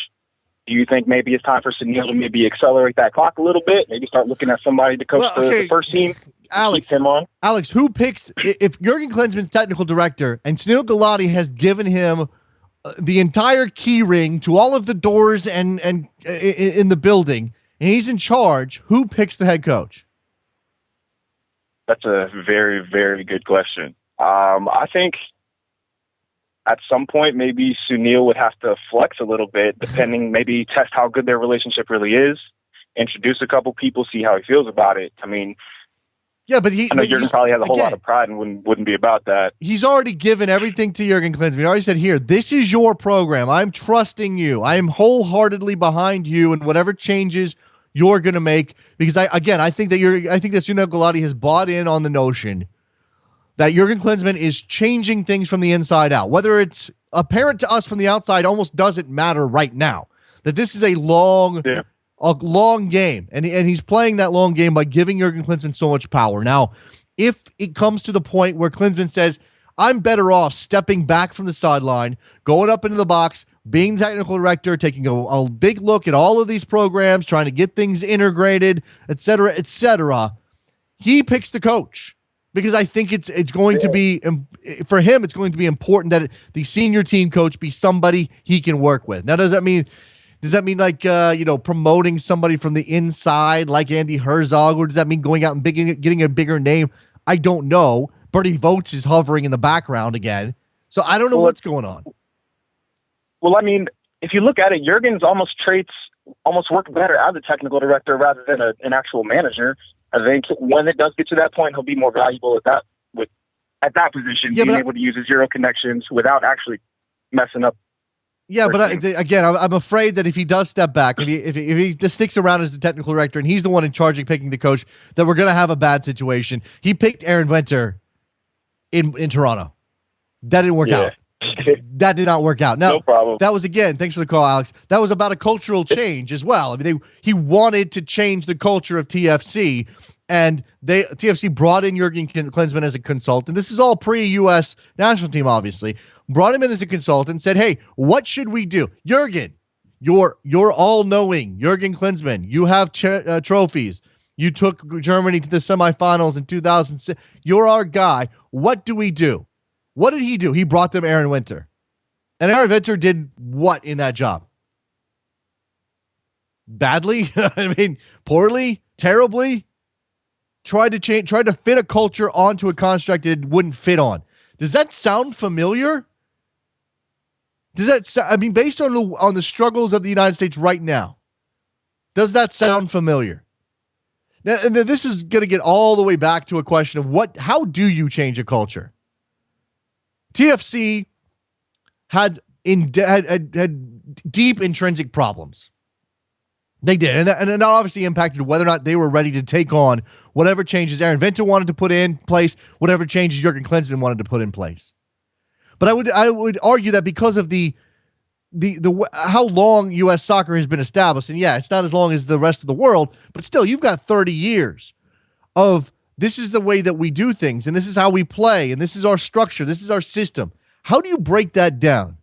Do you think maybe it's time for Sunil to maybe accelerate that clock a little bit? Maybe start looking at somebody to coach the first team? Alex, keep him on? Alex, who picks if Jurgen Klinsmann's technical director and Sunil Gulati has given him the entire key ring to all of the doors and in the building, and he's in charge, who picks the head coach? That's a very, very good question. I think at some point, maybe Sunil would have to flex a little bit, depending, maybe test how good their relationship really is, introduce a couple people, see how he feels about it. I mean, yeah, but I know Jurgen probably has a whole lot of pride and wouldn't be about that. He's already given everything to Jurgen Klinsmann. He already said, here, this is your program. I'm trusting you. I am wholeheartedly behind you and whatever changes you're going to make. Because I think that Sunil Gulati has bought in on the notion that Jurgen Klinsmann is changing things from the inside out. Whether it's apparent to us from the outside almost doesn't matter right now. That this is a long game, and he's playing that long game by giving Jurgen Klinsmann so much power. Now, if it comes to the point where Klinsmann says, I'm better off stepping back from the sideline, going up into the box, being the technical director, taking a big look at all of these programs, trying to get things integrated, et cetera, he picks the coach. Because I think it's going to be, for him, it's going to be important that the senior team coach be somebody he can work with. Now, does that mean like, promoting somebody from the inside like Andy Herzog, or does that mean going out and getting a bigger name? I don't know. Bertie Vogts is hovering in the background again. So I don't know what's going on. Well, I mean, if you look at it, Jurgen's traits almost work better as a technical director rather than an actual manager. I think when it does get to that point, he'll be more valuable at that position, being able to use his zero connections without actually messing up. Yeah, but I'm afraid that if he does step back, if he just sticks around as the technical director and he's the one in charge of picking the coach, that we're going to have a bad situation. He picked Aaron Winter in Toronto. That didn't work out. That did not work out. Now, no problem. That was, again, thanks for the call, Alex. That was about a cultural change as well. I mean, he wanted to change the culture of TFC, and TFC brought in Jurgen Klinsmann as a consultant. This is all pre-U.S. national team, obviously. Brought him in as a consultant, said, hey, what should we do? Jurgen, you're all-knowing. Jurgen Klinsmann, you have trophies. You took Germany to the semifinals in 2006. You're our guy. What do we do? What did he do? He brought them Aaron Winter. And Aaron Winter did what in that job? Badly? I mean, poorly? Terribly? Tried to fit a culture onto a construct it wouldn't fit on. Does that sound familiar? Based on the struggles of the United States right now, does that sound familiar? Now, and this is going to get all the way back to a question of how do you change a culture? TFC had had deep intrinsic problems. They did, and that obviously impacted whether or not they were ready to take on whatever changes Aaron Venter wanted to put in place, whatever changes Jurgen Klinsmann wanted to put in place. But I would argue that because of the how long U.S. soccer has been established, and yeah, it's not as long as the rest of the world, but still, you've got 30 years of this is the way that we do things, and this is how we play, and this is our structure, this is our system. How do you break that down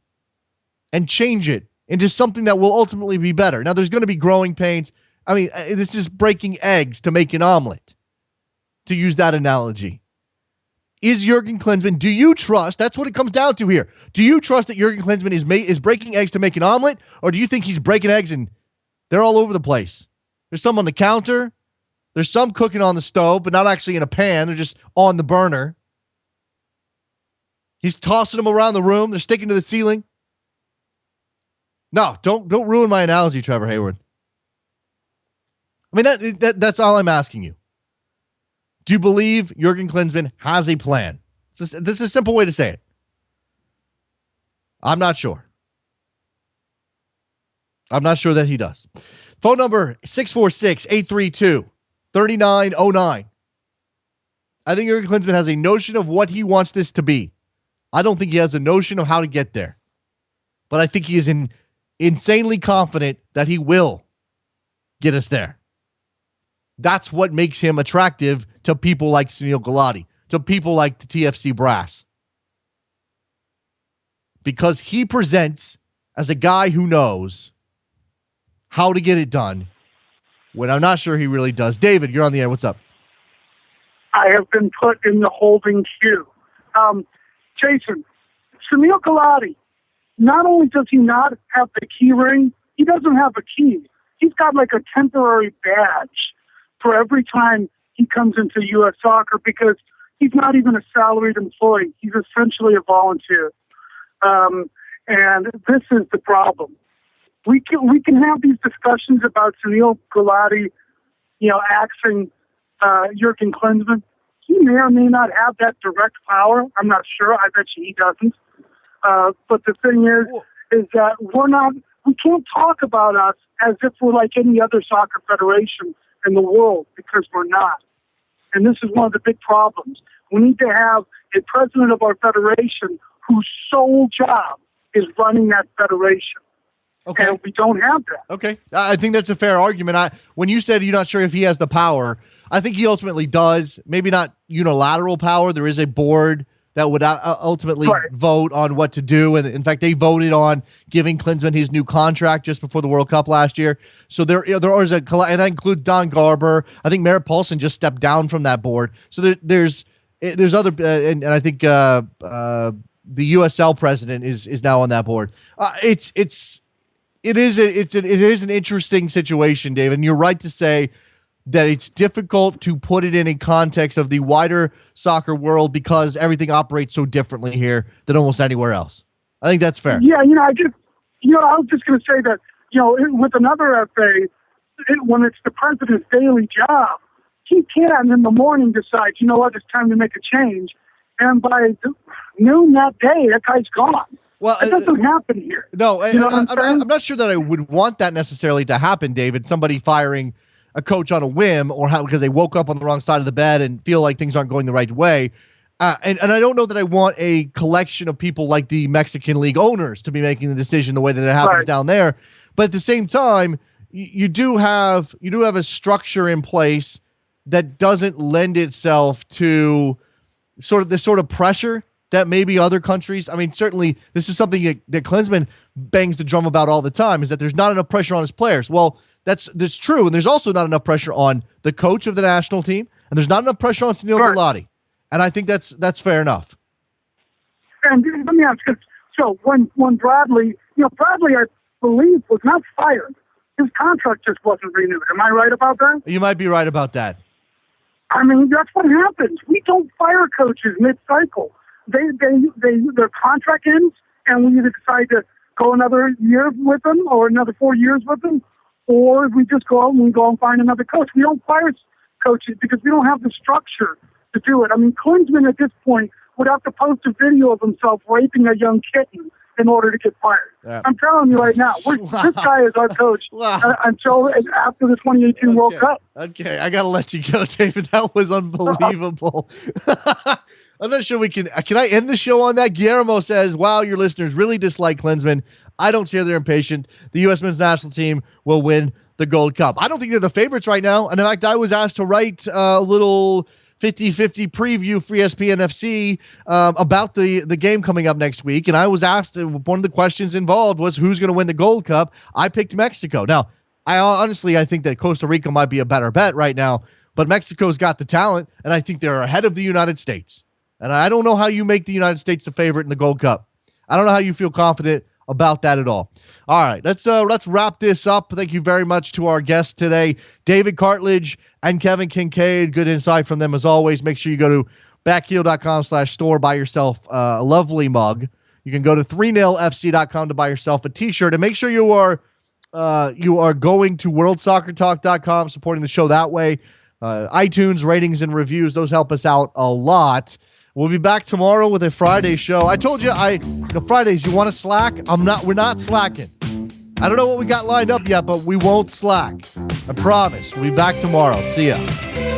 and change it into something that will ultimately be better? Now, there's going to be growing pains. I mean, this is breaking eggs to make an omelet, to use that analogy. Is Jurgen Klinsmann, do you trust, that's what it comes down to here. Do you trust that Jurgen Klinsmann is breaking eggs to make an omelet, or do you think he's breaking eggs and they're all over the place? There's some on the counter. There's some cooking on the stove, but not actually in a pan. They're just on the burner. He's tossing them around the room. They're sticking to the ceiling. No, don't ruin my analogy, Trevor Hayward. I mean, that's all I'm asking you. Do you believe Jurgen Klinsmann has a plan? This is a simple way to say it. I'm not sure. I'm not sure that he does. Phone number 646-832-3909. I think Jurgen Klinsmann has a notion of what he wants this to be. I don't think he has a notion of how to get there. But I think he is insanely confident that he will get us there. That's what makes him attractive to people like Sunil Gulati, to people like the TFC brass. Because he presents as a guy who knows how to get it done, when I'm not sure he really does. David, you're on the air. What's up? I have been put in the holding queue. Jason, Sunil Gulati, not only does he not have the key ring, he doesn't have a key. He's got like a temporary badge for every time he comes into U.S. soccer, because he's not even a salaried employee. He's essentially a volunteer. And this is the problem. We can have these discussions about Sunil Gulati, axing Jurgen Klinsmann. He may or may not have that direct power. I'm not sure. I bet you he doesn't. But the thing is that we can't talk about us as if we're like any other soccer federation in the world, because we're not. And this is one of the big problems. We need to have a president of our federation whose sole job is running that federation. Okay. And we don't have that. Okay. I think that's a fair argument. When you said you're not sure if he has the power, I think he ultimately does. Maybe not unilateral power. There is a board that would ultimately vote on what to do. And in fact, they voted on giving Klinsmann his new contract just before the World Cup last year. So there is and that includes Don Garber. I think Merritt Paulson just stepped down from that board. So there's other, and I think the USL president is now on that board. It is an interesting situation, David. And you're right to say that it's difficult to put it in a context of the wider soccer world because everything operates so differently here than almost anywhere else. I think that's fair. Yeah, I was just going to say that, with another FA, when it's the president's daily job, he can in the morning decide, it's time to make a change. And by noon that day, that guy's gone. Well, it doesn't happen here. No, I'm not sure that I would want that necessarily to happen, David. Somebody firing a coach on a whim because they woke up on the wrong side of the bed and feel like things aren't going the right way. And I don't know that I want a collection of people like the Mexican League owners to be making the decision the way that it happens down there. But at the same time, you do have a structure in place that doesn't lend itself to this sort of pressure that maybe other countries. I mean, certainly this is something that Klinsmann bangs the drum about all the time, is that there's not enough pressure on his players. Well, that's true, and there's also not enough pressure on the coach of the national team, and there's not enough pressure on Sunil Gulati, and I think that's fair enough. And let me ask you, so when Bradley, I believe, was not fired, his contract just wasn't renewed. Am I right about that? You might be right about that. I mean, that's what happens. We don't fire coaches mid-cycle. Their contract ends, and we either decide to go another year with them or another 4 years with them, or we just go out and find another coach. We don't fire coaches because we don't have the structure to do it. I mean, Klinsmann at this point would have to post a video of himself raping a young kitten in order to get fired. Yeah. I'm telling you right now, this guy is our coach until after the 2018 World Cup. Okay, I got to let you go, David. That was unbelievable. I'm not sure can I end the show on that? Guillermo says, wow, your listeners really dislike Klinsmann. I don't share their impatience. The U.S. men's national team will win the Gold Cup. I don't think they're the favorites right now. And in fact, I was asked to write a little 50-50 preview for ESPN FC about the game coming up next week. And I was asked, one of the questions involved was who's going to win the Gold Cup. I picked Mexico. Now, I think that Costa Rica might be a better bet right now, but Mexico's got the talent, and I think they're ahead of the United States. And I don't know how you make the United States the favorite in the Gold Cup. I don't know how you feel confident about that at all. All right, let's wrap this up. Thank you very much to our guests today, David Cartlidge and Kevin Kinkead. Good insight from them as always. Make sure you go to backheel.com/store, buy yourself a lovely mug. You can go to 30fc.com to buy yourself a t-shirt, and make sure you are going to worldsoccertalk.com, supporting the show that way. iTunes ratings and reviews, those help us out a lot. We'll be back tomorrow with a Friday show. I told you, Fridays, you want to slack? We're not slacking. I don't know what we got lined up yet, but we won't slack. I promise. We'll be back tomorrow. See ya.